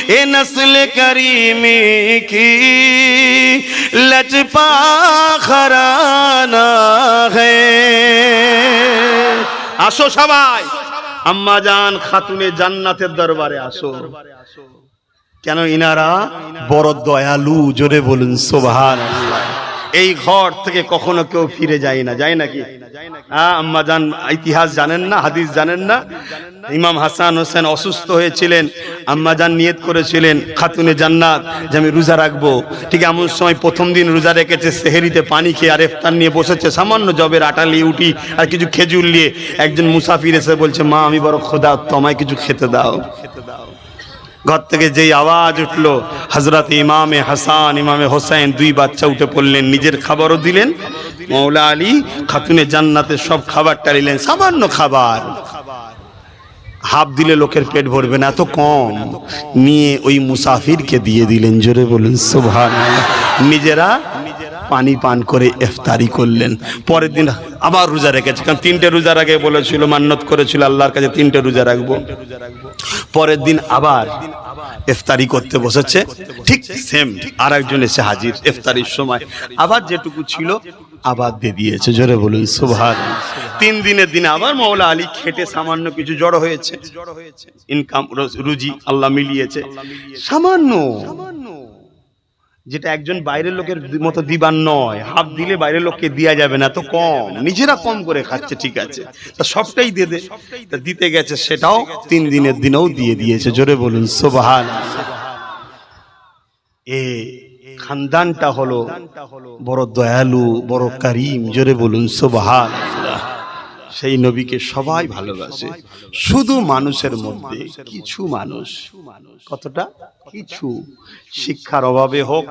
ये नस्ल करीमी की लचपा खराना है। আসো সবাই, আম্মা জান খাতুনে জান্নাতের দরবারে আসো। কেন? ইনারা বড় দয়ালু, জোরে বলুন সুবহানাল্লাহ। এই ঘর থেকে কখনো কেউ ফিরে যায় না, যায় নাকি? আম্মা জান ইতিহাস জানেন না, হাদিস জানেন না? ইমাম হাসান হোসেন অসুস্থ হয়েছিলেন, আম্মা জান নিয়ত করেছিলেন খাতুনে জান্নাত যে আমি রোজা রাখবো। ঠিক এমন সময় প্রথম দিন রোজা রেখেছে, সেহেরিতে পানি খেয়ে আর ইফতার নিয়ে বসেছে, সামান্য জবের আটা নিয়ে উঠি আর কিছু খেজুর নিয়ে। একজন মুসাফির এসে বলছে, মা আমি বড় ক্ষুধার্ত, আমায় কিছু খেতে দাও। ঘর থেকে যেই আওয়াজ উঠলো, হযরত ইমামে হাসান ইমামে হোসেন দুই বাচ্চা উঠে পড়লেন, নিজের খাবারও দিলেন, মৌলা আলী খাতুনে জান্নাতের সব খাবারটা নিলেন। সামান্য খাবার, হাফ দিলে লোকের পেট ভরবে না, এত কম নিয়ে ওই মুসাফিরকে দিয়ে দিলেন। জোরে বলুন সুবহানাল্লাহ। নিজেরা পানি পান করে ইফতারি করলেন। পরের দিন আবার রোজা রেখেছে, কারণ 3টে রোজার আগে বলেছিল, মান্নত করেছিল আল্লাহর কাছে 3টে রোজা রাখবো। পরের দিন আবার ইফতারি করতে বসেছে, ঠিক সেম আর একজন এসে হাজির ইফতারির সময়, আবার যেটুকু ছিল আবার দিয়ে দিয়েছে। জোরে বলুন সুবহানাল্লাহ। 3 দিনের দিনে আবার মৌলা আলী খেটে সামান্য কিছু জড়ো হয়েছে, ইনকাম রুজি আল্লাহ মিলিয়েছে সামান্য, যেটা একজন বাইরের লোকের মতো দিবার নয়। হাফ দিলে বাইরের লোককে দেয়া যাবে না, তো কম, নিজেরা কম করে খাচ্ছে, ঠিক আছে, তা সবটাই দিয়ে দে, তা দিতে গেছে, সেটাও 3 দিনের দিনেও দিয়ে দিয়েছে। জোরে বলুন সুবহানাল্লাহ। এই খানদানটা হলো বড় দয়ালু, বড় করিম। জোরে বলুন সুবহানাল্লাহ। সেই নবীকে সবাই ভালোবাসে, শুধু মানুষের মধ্যে কিছু মানুষ, কতটা কিছু, শিক্ষার অভাবে হোক,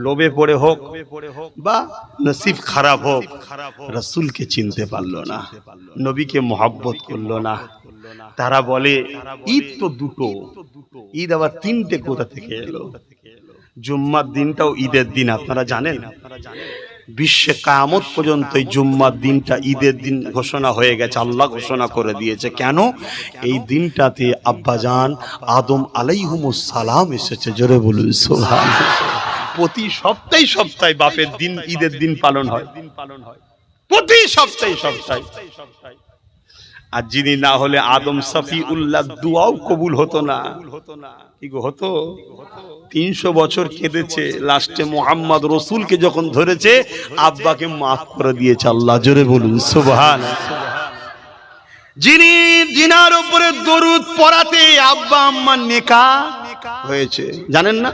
লোভে পড়ে হোক, বা নসিব খারাপ হোক, রাসূলকে চিনতে পারলো না, নবীকে মহব্বত করলো না। তারা বলে ঈদ তো দুটো, ঈদ আবার 3টে কোথা থেকে এলো? জুম্মার দিনটাও ঈদের দিন, আপনারা জানেন? বিশ্বে কিয়ামত পর্যন্ত এই জুম্মার দিনটা ঈদের দিন ঘোষণা হয়ে গেছে, আল্লাহ ঘোষণা করে দিয়েছে। কেন? এই দিনটাতে আব্বাজান আদম আলাইহিমুস সালাম এসেছে। জোরে বলুন সুবহানাল্লাহ। প্রতি সপ্তাহে বাপের দিন, ঈদের দিন পালন হয়, প্রতি সপ্তাহে। আর যিনি না হলে আদম সফিউল্লাহ দুয়াও কবুল হতো না। কি গো হতো? 300 বছর কেঁদেছে, লাস্টে মুহাম্মদ রসুলকে যখন ধরেছে, আব্বাকে মাফ করে দিয়েছে আল্লাহ। জোরে বলুন সুবহানাল্লাহ। যিনি জিনার উপরে দরুদ পড়াতে আব্বা আম্মার নেকাহ হয়েছে, জানেন না?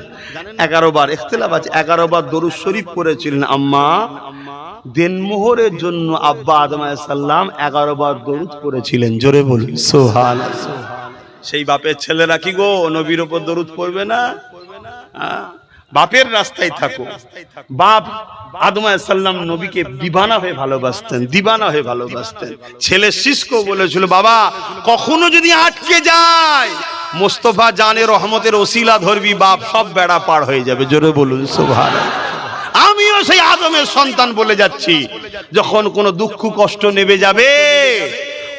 11 বার, ইখতিলাফ আছে, 11 বার দরুদ শরীফ পড়েছিলেন আম্মা। দেনমোহরের জন্য আব্বা আদম আলাইহিস সালাম 11 বার দরুদ পড়েছিলেন। জোরে বলুন সুবহানাল্লাহ। সেই বাপের ছেলেরা কি গো নবীর উপর দরুদ পড়বে না? বাপের রাস্তায় থাকো। বাপ আদম আলাইহিস সালাম নবীকে দিবানা হয়ে ভালোবাসতেন, দিবানা হয়ে ভালোবাসতেন। ছেলে সিসকো বলেছিল, বাবা কখনো যদি আটকে যায় মুস্তাফা জানে রহমতের ওসিলা ধরবি, বাপ সব বেড়া পার হয়ে যাবে। জোরে বলুন সুবহানাল্লাহ। আমিও সেই আদমের সন্তান বলে যাচ্ছি, যখন কোনো দুঃখ কষ্ট নেমে যাবে,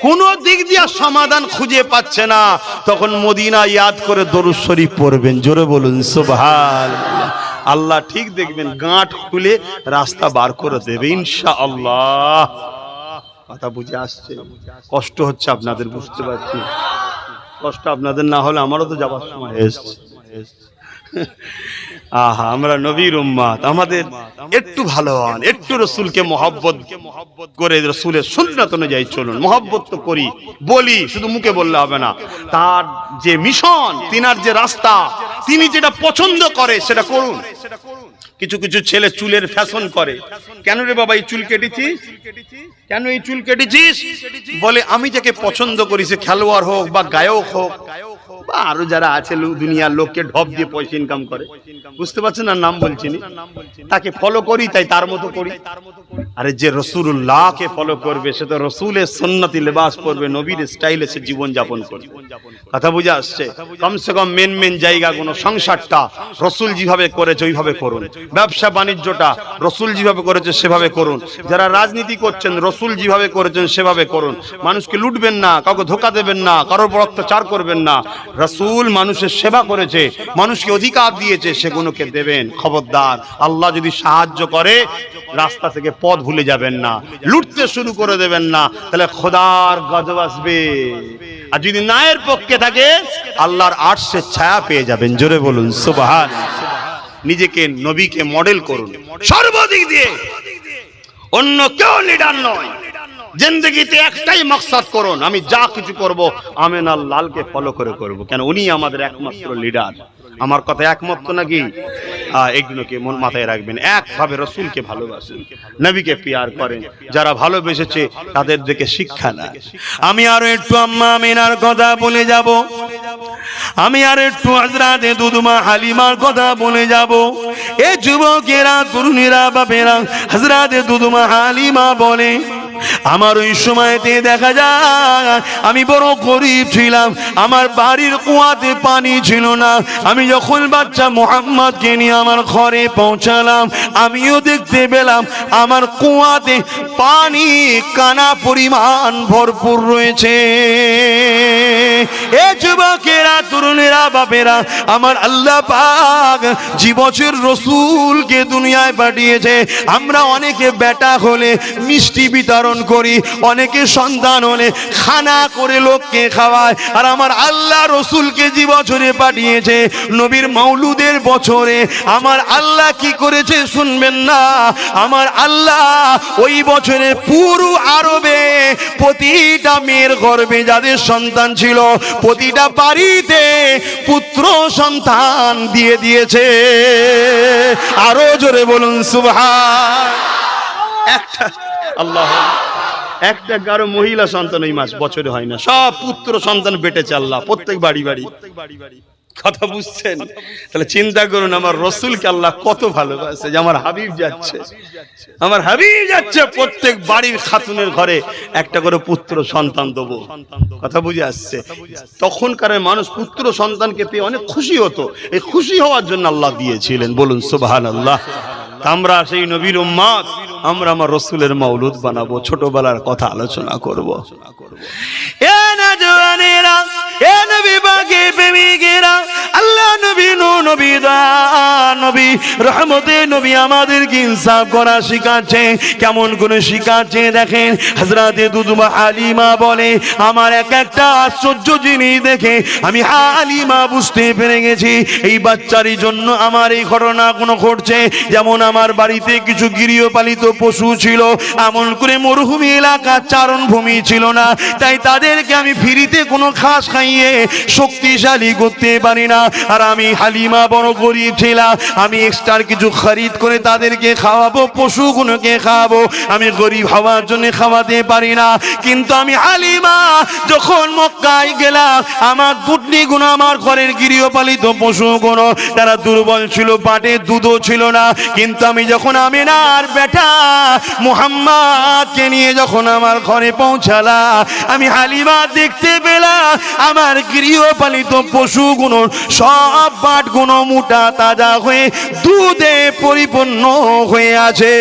কোন দিক দিয়ে সমাধান খুঁজে পাচ্ছে না, তখন মদিনা ইয়াদ করে দরুদ শরীফ পড়বেন। জোরে বলুন সুবহানাল্লাহ। আল্লাহ ঠিক দেখবেন গাঁট খুলে রাস্তা বার করে দেবে ইনশাআল্লাহ। কথা বুঝে আসছে? কষ্ট হচ্ছে আপনাদের, বুঝতে পারছি। কষ্ট আপনাদের না হলে আমারও তো যাবার সময় এসছে। আহা, আমরা নবীর উম্মত, আমাদের একটু ভালো হন, একটু রসুলকে মহব্বত করে রসুলের সুন্নাত অনুযায়ী চলুন। মহব্বত তো করি, বলি, শুধু মুখে বললে হবে না। তার যে মিশন, তিনার যে রাস্তা, তিনি যেটা পছন্দ করে সেটা করুন। কিছু কিছু ছেলে চুলের ফ্যাশন করে, কেন রে বাবা এই চুল কেটেছিস, কেন এই চুল কেটেছিস? বলে আমি যাকে পছন্দ করি, সে খেলোয়াড় হোক বা গায়ক হোক বা আরো যারা আছে দুনিয়ার লোককে ঢপ দিয়ে পয়সা ইনকাম করে, বুঝতে পারছেন না, নাম বলছি না, তাকে ফলো করি, তাই তার মতো করি। আরে যে রাসূলুল্লাহকে ফলো করবে সে তো রাসূলের সুন্নতি লেবাস পরবে, নবীর স্টাইলে সে জীবন যাপন করবে। কথা বুঝে আসছে? কমসে কম মেন জায়গাগুলো, সংসারটা রাসূল যেভাবে করেছে ওইভাবে করুন, ব্যবসা বাণিজ্যটা রাসূল যেভাবে করেছে সেভাবে করুন, যারা রাজনীতি করছেন রাসূল যেভাবে করেছেন সেভাবে করুন। মানুষকে লুটবেন না, কাউকে ধোঁকা দেবেন না, কারোর উপর অত্যাচার করবেন না। রাসূল মানুষের সেবা করেছে, মানুষকে অধিকার দিয়েছে, সেগুলোকে দেবেন। খবরদার, আল্লাহ যদি সাহায্য করে রাস্তা থেকে পথ ভুলে যাবেন না, লুটতে শুরু করে দেবেন না, তাহলে খোদার গজব আসবে। আর যদি নায়ের পক্ষে থাকে আল্লাহর আরশের ছায়া পেয়ে যাবেন। জোরে বলুন সুবহানাল্লাহ। নিজেকে নবীকে মডেল করুন সর্বদিক দিয়ে, অন্য কেউ লিডার নয়। জিন্দেগিতে একটাই মাকসাদ করুন, আমি যা কিছু করব আমিনাল লালকে ফলো করে করব। কেন? উনি আমাদের একমাত্র লিডার। আমার কথা একমত তো নাকি? এগুলোকে মন মাথায় রাখবেন। একভাবে রসুলকে ভালোবাসেন, নবীকে পিয়ার করেন। যারা ভালোবেসেছে তাদের দিকে শিক্ষা নেয়। আমি আরো একটু আম্মা আমিনার কথা বলে যাব, আমি আর একটু হযরতে দুদমা হালিমার কথা বলে যাব। এ যুবকেরা, তরুণীরা, বাপেরা, হযরতে দুদমা হালিমা বলে, আমার ওই সময়তে দেখা যায় আমি বড় গরিব ছিলাম, আমার বাড়ির কুয়াতে পানি ছিল না। আমি যখন বাচ্চা মুহাম্মদকে নিয়ে আমার ঘরে পৌঁছালাম, আমিও দেখতে পেলাম আমার কুয়াতে পানি কানা পরিমাণ ভরপুর রয়েছে। এ যুবকেরা, তরুণেরা, বাপেরা, আমার আল্লাহ পাক যে বছর রসুলকে দুনিয়ায় পাঠিয়েছে, আমরা অনেকে বেটা হলে মিষ্টি বিতরণ করি, অনেকে সন্তান হলে খানা করে লোককে খাওয়ায়। আর আমার আল্লাহ রসুলকে যে বছরে পাঠিয়েছে, নবীর মৌলুদের বছরে, আমার আল্লাহ কি করেছে শুনবেন না? আমার আল্লাহ ওই বছরে পুরো আরবে প্রতিটা মেয়ের গর্ভে যাদের সন্তান ছিল, প্রতিটা বাড়িতে পুত্র সন্তান দিয়ে দিয়েছে। আরো জোরে বলুন সুবহান। একটা আল্লাহ, একটা কারো মহিলা সন্তান এই মাস বছরে হয় না, সব পুত্র সন্তান বেটেছে আল্লাহ প্রত্যেক বাড়ি বাড়ি। কথা বুঝছেন? তাহলে চিন্তা করুন আমার রসুলকে আল্লাহ কত ভালোবাসে, যে আমার হাবিব যাচ্ছে, আমার হাবিব যাচ্ছে, প্রত্যেক বাড়ির খাতুনের ঘরে একটা করে পুত্র সন্তান দেবো। কথা বুঝে আসছে? তখনকার মানুষ পুত্র সন্তানকে পেয়ে অনেক খুশি হতো, এই খুশি হওয়ার জন্য আল্লাহ দিয়েছিলেন। বলুন সুবহানাল্লাহ। আমরা সেই নবীর উম্মত, আমরা আমার রসুলের মাউলুদ বানাবো, ছোটবেলার কথা আলোচনা করব। এ নজওয়ানেরা, এ নবী পাকের প্রেমিকেরা, আল্লাহ নবী, নবী দা নবী, রহমতে নবী আমাদেরকে ইনসাফ করা শিখাচ্ছে। কেমন করে শিখাচ্ছে দেখেন। হযরতে দুদমা হালিমা বলে, আমার এক একটা আশ্চর্য জিনিস দেখে আমি হালিমা বুঝতে পেরে গেছি এই বাচ্চারই জন্য আমার এই ঘটনা কোনো ঘটছে। যেমন আমার বাড়িতে কিছু গৃহপালিত পশু ছিল, এমন করে মরুভূমি এলাকা চারণ ভূমি ছিল না, তাই তাদেরকে আমি ফ্রিতে কোনো ঘাস খাইয়ে শক্তিশালী করতে পারি না। আর আমি হালিমা বড় গরিব ছিলাম, আমি এক্সট্রা কিছু খরিদ করে তাদেরকে খাওয়াবো, পশুগুলোকে খাওয়াবো, আমি গরিব হওয়ার জন্য খাওয়াতে পারি না। কিন্তু আমি হালিমা যখন মক্কায় গেলাম, আমার গুলো, আমার ঘরের গৃহপালিত পশুগুলো তারা দুর্বল ছিল, পাটে দুধও ছিল না। কিন্তু আমি যখন আমিনার বেটা মুহাম্মদকে নিয়ে যখন আমার ঘরে পৌঁছালা, আমি হালিমা দেখতে পেলাম আমার গৃহপালিত পশুগুলো সব পাটগুলো মোটা তাজা হয়ে দুধে পরিপূর্ণ হয়ে আছে।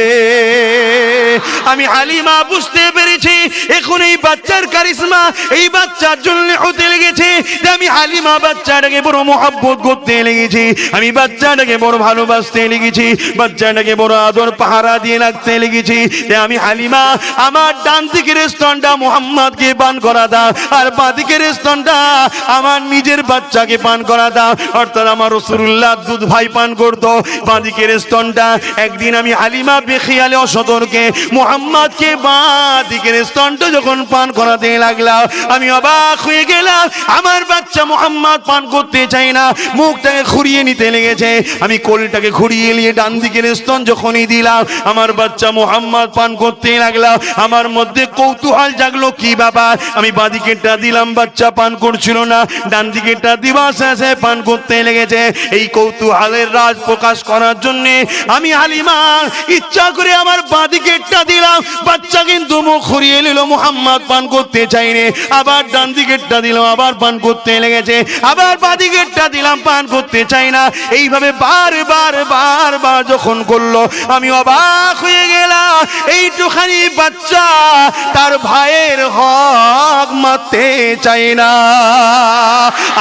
আমি হালিমা বুঝতে পেরেছি এখন এই বাচ্চার কারিশমা এই বাচ্চার জন্য হতে লেগেছে। আমি হালিমা বাচ্চাটাকে বড় মহব্বত করতে লেগেছি, আমি বাচ্চাটাকে বড় ভালোবাসতে লেগেছি, বাচ্চাটাকে বড় আদর পাহারা দিয়ে রাখতে লেগেছি। আমি হালিমা আমার ডান দিকের স্তনটা মুহাম্মদকে পান করা দাও, আর বাঁ দিকের স্তনটা আমার নিজের বাচ্চাকে পান করা দাও। অর্থাৎ আমার রাসূলুল্লাহ দুধ ভাই পান করতো, বাঁ দিকের স্তনটা। একদিন আমি হালিমা বেখিয়ালে অসতর্কে মুহাম্মদকে বাঁ দিকের স্তনটা যখন পান করাতে লাগলাম, আমি অবাক হয়ে গেলাম। আমার বাচ্চা মুহাম্মদ পান করতে চাই না, মুখটাকে ঘুরিয়ে নিতে লেগেছে। আমি কোলটাকে ঘুরিয়ে নিয়ে ডান দিকের স্তন যখনই দিলাম, আমার বাচ্চা মুহাম্মদ পান করতে লাগলাম। আমার মধ্যে কৌতূহল জাগলো, কি ব্যাপার? আমি বাঁ দিকেরটা দিলাম, বাচ্চা পান করছিল না, ডান দিকেরটা দিবা শেষে পান করতে লেগেছে। এই কৌতূহলের রাজ প্রকাশ করার জন্য আমি হালিমা ইচ্ছা করে আমার বাঁ দিকেরটা দিলাম, বাচ্চা কিন্তু মুখ ঘুরিয়ে নিল, মুহাম্মদ পান করতে চাইনি। আবার ডান দিকেরটা দিলাম, আবার পান করতে লেগেছে, আবার বাঁ দিকেরটা দিলাম, পান করতে চাই না। এইভাবে বারবার যখন করলো, আমি অবাক হয়ে গেলাম। এইটুখানি বাচ্চা তার ভাইয়ের হক মারতে চাই না।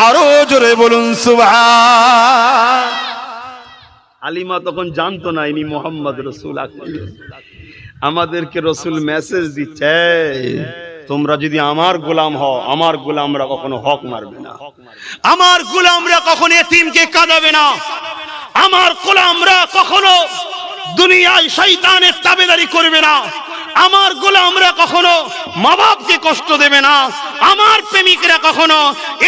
আরো জোরে বলুন সুবহান। আলিমা তখন জানতো না ইনি মোহাম্মদ রসুল। আমাদেরকে রসুল মেসেজ দিচ্ছে, তোমরা যদি আমার গোলাম হও, আমার গোলামরা কখনো হক মারবে না, আমার গোলামরা কখনো এতিমকে কাঁদাবে না, আমার গোলামরা কখনো দুনিয়ায় শয়তানের তাবেদারি করবে না, আমার গোলামরা কখনো মা বাপকে কষ্ট দেবে না, আমার প্রেমিকরা কখনো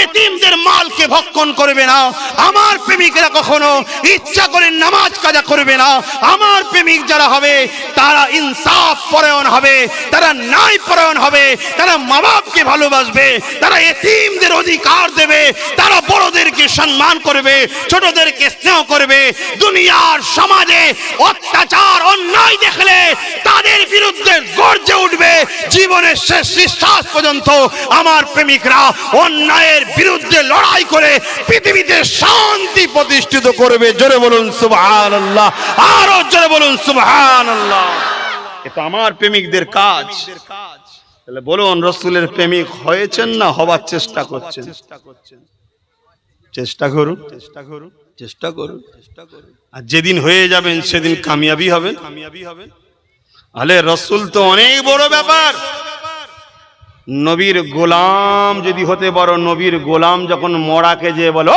এতিমদের মালকে ভক্ষণ করবে না, আমার প্রেমিকরা কখনো ইচ্ছা করে নামাজ কাজা করবে না। আমার প্রেমিক যারা হবে তারা ইনসাফ পরায়ণ হবে, তারা ন্যায় পরায়ণ হবে, তারা মা বাপকে ভালোবাসবে, তারা এতিমদের অধিকার দেবে, তারা বড়দেরকে সম্মান করবে, ছোটদেরকে স্নেহ করবে। দুনিয়ার সমাজে অত্যাচার অন্যায় দেখলে তাদের বিরুদ্ধে গর্জে উঠবে। জীবনের শেষ নিঃশ্বাস পর্যন্ত আমার প্রেমিকরা অন্যায়ের বিরুদ্ধে লড়াই করে পৃথিবীতে শান্তি প্রতিষ্ঠিত করবে। জোরে বলুন সুবহানাল্লাহ, আরো জোরে বলুন সুবহানাল্লাহ। এটা আমার প্রেমিকদের কাজ। তাহলে বলুন, রাসূলের প্রেমিক হয়েছেন না হবার চেষ্টা করছেন? চেষ্টা করুন, চেষ্টা করুন। আর যেদিন হয়ে যাবেন সেদিন কামিয়াবি হবেন। আলে রসুল তো অনেক বড় ব্যাপার। নবীর গোলাম যদি হতে পারো, নবীর গোলাম যখন মরাকে যে বলো,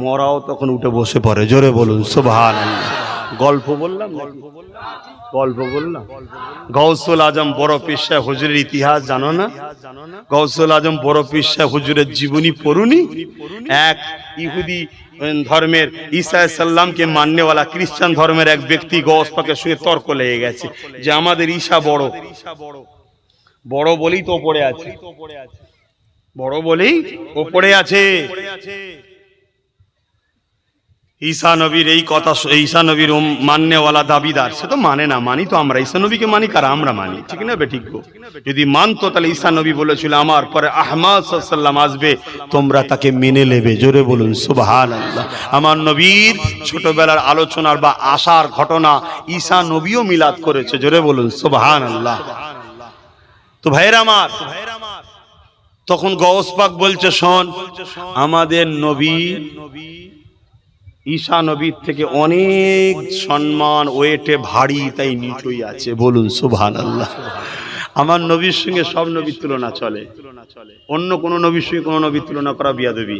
মরাও তখন উঠে বসে পড়ে। জোরে বলুন সুবহানাল্লাহ। গল্প বললাম, গল্প বললাম। গৌসুল আজম বড় পীর সাহেব হুজুরের ইতিহাস জানো না? গৌসুল আজম বড় পীর সাহেব হুজুরের জীবনী পড়ুনি? এক ইহুদি ধর্মের ঈসা সাল্লামকে মাননেওয়ালা খ্রিস্টান ধর্মের এক ব্যক্তি গৌস পাকে শুয়ে তর্ক লেগে গেছে যে আমাদের ঈসা বড়, বড় বলেই তো পড়ে আছে, বড় বলেই ও পড়ে আছে। ঈসা নবীর এই কথা, ঈসা নবীর মাননেওয়ালা দাবিদার, সে তো মানে না। মানি তো আমরা, ঈসা নবীকে মানি, কার আমরা মানি, ঠিক না বেঠিক? যদি মানতো তাহলে ঈসা নবী বলেছিল আমার পরে আহমদ সাল্লাল্লাহু আলাইহি ওয়াসাল্লাম আসবে, তোমরা তাকে মেনে নেবে। জোরে বলুন সুবহানাল্লাহ। আমার নবীর ছোটবেলার আলোচনার বা আশার ঘটনা ঈসা নবীও মিলাদ করেছে। জোরে বলুন সুবহানাল্লাহ। তো ভাইরা আমার, তখন গৌস পাক বলছে, শোন, আমাদের নবী ঈসা নবীর থেকে অনেক সম্মান, ওয়েটে ভারী, তাই নিচুই আছে। বলুন সুবহানাল্লাহ। আমার নবীর সঙ্গে সব নবীর তুলনা চলে, অন্য কোন নবীর সঙ্গে কোন নবীর তুলনা করা বিয়াদবি।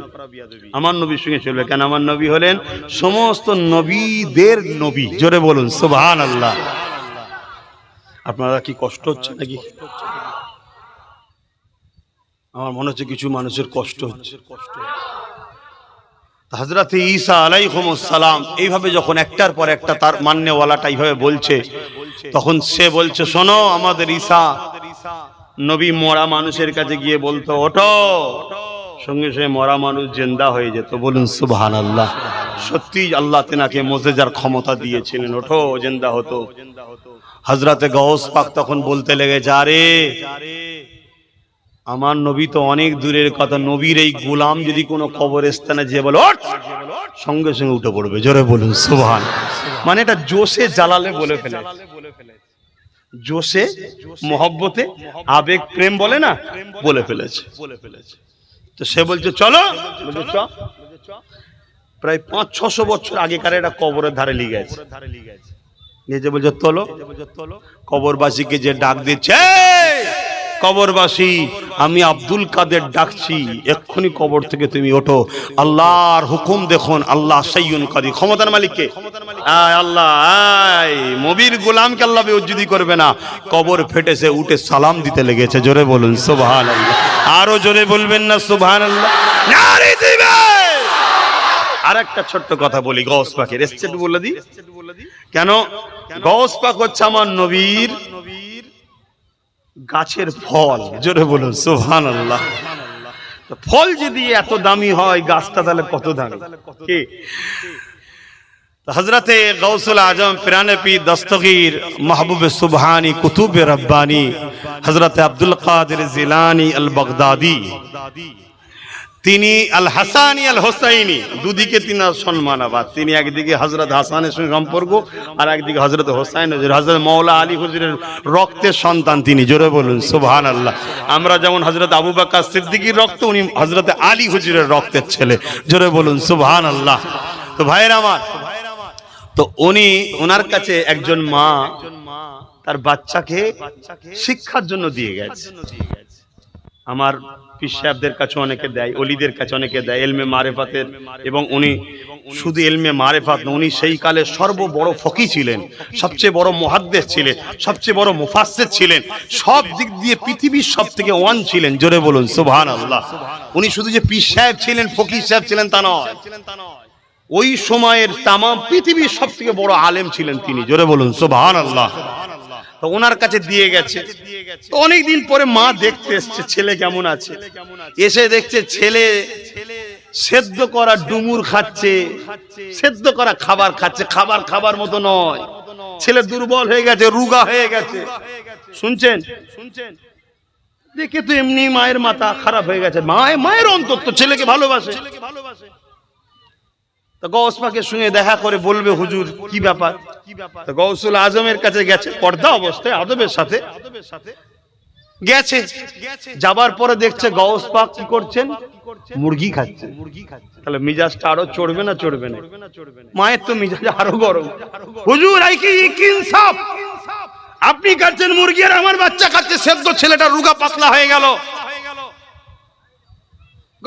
আমার নবীর সঙ্গে চলবে কেন? আমার নবী হলেন সমস্ত নবীদের নবী। জোরে বলুন সুবহানাল্লাহ। আপনারা কি কষ্ট হচ্ছে নাকি? আমার মনে হচ্ছে কিছু মানুষের কষ্ট হচ্ছে। হযরত ঈসা আলাইহিস সালাম এইভাবে যখন একটার পর একটা তার মাননেওয়ালাটা এইভাবে বলছে, তখন সে বলছে, শোনো, আমাদের ঈসা নবী মরা মানুষের কাছে গিয়ে বলতো, ওঠো, সঙ্গে সঙ্গে মরা মানুষ জিন্দা হয়ে যেত। বলুন সুবহানাল্লাহ। সত্যি আল্লাহ তেনাকে মোজেজার ক্ষমতা দিয়েছিলেন, ওঠো জিন্দা হতো। হযরতে গাউস পাক তখন বলতে লেগেছে, আরে আমার নবী তো অনেক দূরের কথা, নবীর এই গোলাম যদি কোনো কবরস্থানে যে বলে ওঠ, সঙ্গে সঙ্গে উঠে পড়বে। জোরে বলুন সুবহান। মানে এটা জোশে জালালে বলে ফেলে, জোশে মহব্বতে আবেগ প্রেম বলে না, বলে ফেলেছে। তো সে বলছে চলো, প্রায় 500-600 বছর আগেকার এটা কবরের ধারে লিগে আছে। নিজে বলছে তোলো, কবরবাসীকে যে ডাক দিচ্ছে, কবরবাসী আমি আব্দুল কাদের ডাকছি, এক্ষুনি কবর থেকে তুমি ওঠো। আল্লাহর হুকুম দেখুন, আল্লাহ সাইয়ুন কাদির, ক্ষমতার মালিককে আল্লাহ, নবীর গোলামকে আল্লাহ বেউজ্জুদি করবে না। কবর ফেটেছে, উঠে সালাম দিতে লেগেছে। জোরে বলুন সুবহানাল্লাহ। আরো জোরে বলবেন না সুবহানাল্লাহ? নারী দিবে। আর একটা ছোট্ট কথা বলি গাউস পাকের, এসছে একটু বলে দিই কেন। গাউস পাক হচ্ছে আমার নবীর গাছের ফল। জোরে বলুন সুবহানাল্লাহ। তো ফল যদি এত দামি হয়, গাছটা তাহলে কত দামি। কি হযরতে গাউসুল আজম পিরানে পীর দস্তগীর মাহবুবে সুবহানী কুতুবে রব্বানী হযরতে আব্দুল কাদের জিলানী আল বাগদাদি, তিনি আল হাসানি আল হোসাইনি, দুদিকে তিনি সম্মান আবাদ। তিনি একদিকে হযরত হাসানের সঙ্গে সম্পর্ক, আর একদিকে হযরত হোসাইন হযরত মাওলা আলী হুজুরের রক্তের সন্তান তিনি। জোরে বলুন সুবহানাল্লাহ। আমরা যেমন হযরত আবু বকর সিদ্দিকীর রক্ত, উনি হযরত আলী হুজুরের রক্তের ছেলে। জোরে বলুন সুবহানাল্লাহ। তো ভাইয়েরা আমার, তো উনি ওনার কাছে একজন মা তার বাচ্চাকে শিক্ষার জন্য দিয়ে গেছে। আমার পীর সাহেবদের কাছে অনেকে দেয়, ওলিদের কাছে অনেকে দেয় ইলমে মারিফাতের, এবং উনি শুধু ইলমে মারিফাত না, উনি সেই কালে সর্ববড় ফকি ছিলেন, সবচেয়ে বড় মুহাদ্দিস ছিলেন, সবচেয়ে বড় মুফাসসির ছিলেন, সব দিক দিয়ে পৃথিবীর সবথেকে ওয়ান ছিলেন। জোরে বলুন সুবহানাল্লাহ। উনি শুধু যে পীর সাহেব ছিলেন, ফকির সাহেব ছিলেন তা নয়, ওই সময়ের তামাম পৃথিবীর সবথেকে বড় আলেম ছিলেন তিনি। জোরে বলুন সুবহানাল্লাহ। তো ওনার কাছে দিয়ে গেছে। তো অনেকদিন পরে মা দেখতে এসছে ছেলে কেমন আছে, এসে দেখছে ছেলে সেদ্ধ করা ডুমুর খাচ্ছে, সেদ্ধ করা খাবার খাচ্ছে, খাবার খাবার মতো নয়। ছেলে দুর্বল হয়ে গেছে, রুগা হয়ে গেছে। শুনছেন দেখে তো এমনি মায়ের মাথা খারাপ হয়ে গেছে। মায়ের অন্তত ছেলেকে ভালোবাসে। তো গাউস পাকের সঙ্গে দেখা করে বলবে হুজুর কি ব্যাপার। তো গাউসুল আজমের কাছে গেছে, পর্দা অবস্থায় আদবের সাথে গেছে। যাবার পরে দেখছে গাউস পাক কি করছেন, মুরগি খাচ্ছে। তাহলে মিজাজটা আরো চড়বে না চড়বে না? মায়ের তো মিজাজ আরো গরম। হুজুর আই কি ইনসাফ, আপনি খাচ্ছেন মুরগি আর আমার বাচ্চা খাচ্ছে সেদ্ধ, ছেলেটা রুগা পাতলা হয়ে গেল।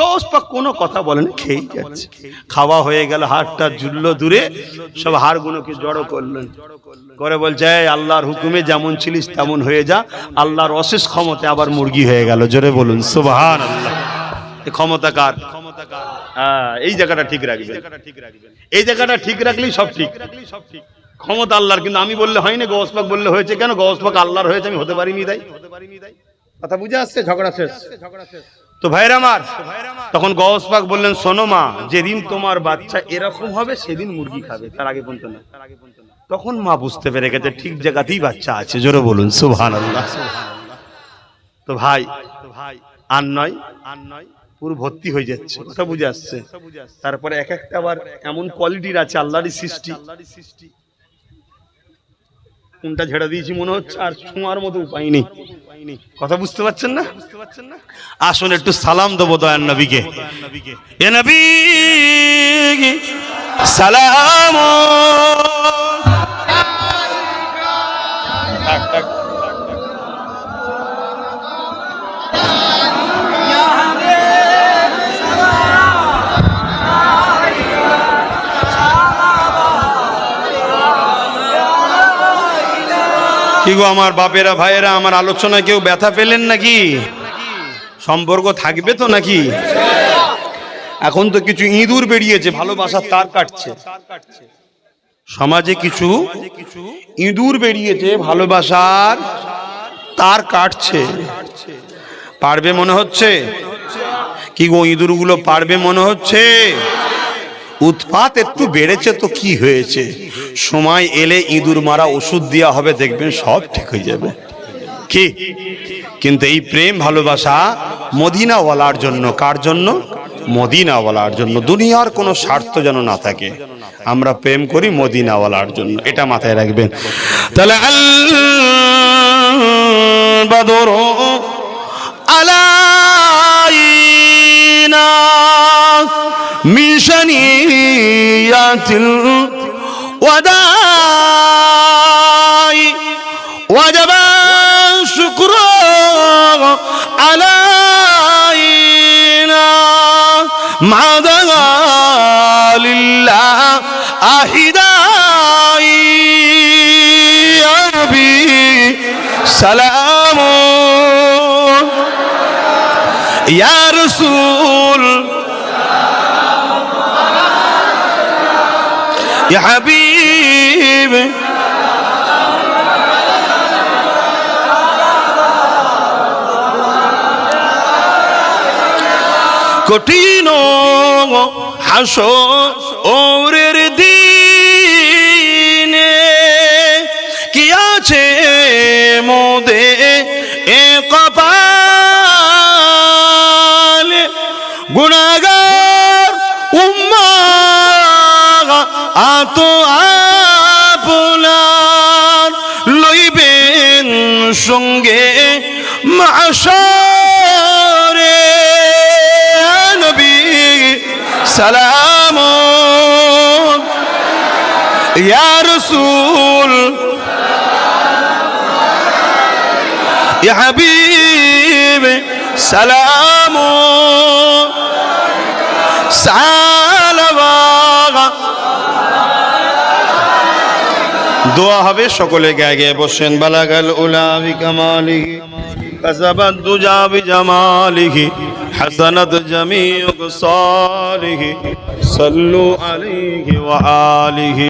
গাউস পাক কোনো কথা বলেন, খেয়ে যাচ্ছে। খাওয়া হয়ে গেল, হাড়টা ঝুললো দূরে, সব হাড়গুলোকে জড়ো করলেন, করে বলছে আল্লাহর হুকুমে যেমন ছিলিস তেমন হয়ে যা। আল্লাহর অশেষ ক্ষমতা আবার মুরগি হয়ে গেল। জোরে বলুন সুবহানাল্লাহ। ক্ষমতা কার? এই জায়গাটা ঠিক রাখবেন, এই জায়গাটা ঠিক রাখলেই সব ঠিক। ক্ষমতা আল্লাহর, কিন্তু আমি বললে হয়নি, গাউস পাক বললে হয়েছে। কেন? গাউস পাক আল্লাহর হয়েছে, আমি হতে পারিনি। তাই কথা বুঝে আসছে? ঝগড়া শেষ। তো ভাইরা আমার, তখন গাউস পাক বললেন শোনো মা, যেদিন তোমার বাচ্চা এরকম হবে সেদিন মুরগি খাবে, তার আগে পর্যন্ত না। তখন মা বুঝতে পেরে গেছে ঠিক জায়গাতেই বাচ্চা আছে। জোরে বলুন সুবহানাল্লাহ। তো ভাই আর নয় পুরো ভর্তি হয়ে যাচ্ছে, কথা বুঝে আসছে। তারপরে এক একটা আবার এমন কোয়ালিটির আছে আল্লাহরই সৃষ্টি, কোনটা ঝেড়ে দিয়েছি মনে হচ্ছে আর ছোঁয়ার মতো উপায় নেই। কথা বুঝতে পারছেন না? আসুন একটু সালাম দেবো দয়ার নবীকে। এ নবী সালাম। কি গো আমার বাপেরা ভাইয়েরা, আমার আলোচনায় কেউ ব্যথা পেলেন নাকি? সম্পর্ক থাকবে তো নাকি? এখন তো কিছু ইঁদুর বেরিয়েছে, ভালোবাসার তার কাটছে। সমাজে কিছু ইঁদুর বেরিয়েছে, ভালোবাসার তার কাটছে। পারবে মনে হচ্ছে? কি গো ইঁদুরগুলো পারবে মনে হচ্ছে? উৎপাত একটু বেড়েছে তো কি হয়েছে, সময় এলে ইঁদুর মারা ওষুধ দেওয়া হবে, দেখবেন সব ঠিক হয়ে যাবে। কি কিন্তু এই প্রেম ভালোবাসা মদিনাওয়ালার জন্য। কার জন্য? মদিনাওয়ালার জন্য। দুনিয়ার কোনো স্বার্থ যেন না থাকে, আমরা প্রেম করি মদিনাওয়ালার জন্য, এটা মাথায় রাখবেন। তাহলে আল বাদর আলাইনা মিন শানিয়াতিল ওয়াদাই ওয়াজাবা শুকরু আলাইনা মাদা লিল্লাহ আহিদাই ইয়া নবী সালাম ইয়া রাসূল ইয়া হাবিব কঠিন হাসরের দিনে কি আছে মোদে এ কপালে গুনাহগার উম্মাহ আতো আপনার লইবেন সঙ্গে মাশারে নবী সালাম ইয়া রাসূল ইয়া হাবিব সালাম সালাওয়াত। দোয়া হবে, সকলে গায়ে গায়ে বসেন। বালাগাল উলা বিকামালিহি কাসাবাদ দুজা বিজামালিহি হাসানাত জামিউ সালিহি সাল্লু আলাইহি ওয়া আলিহি।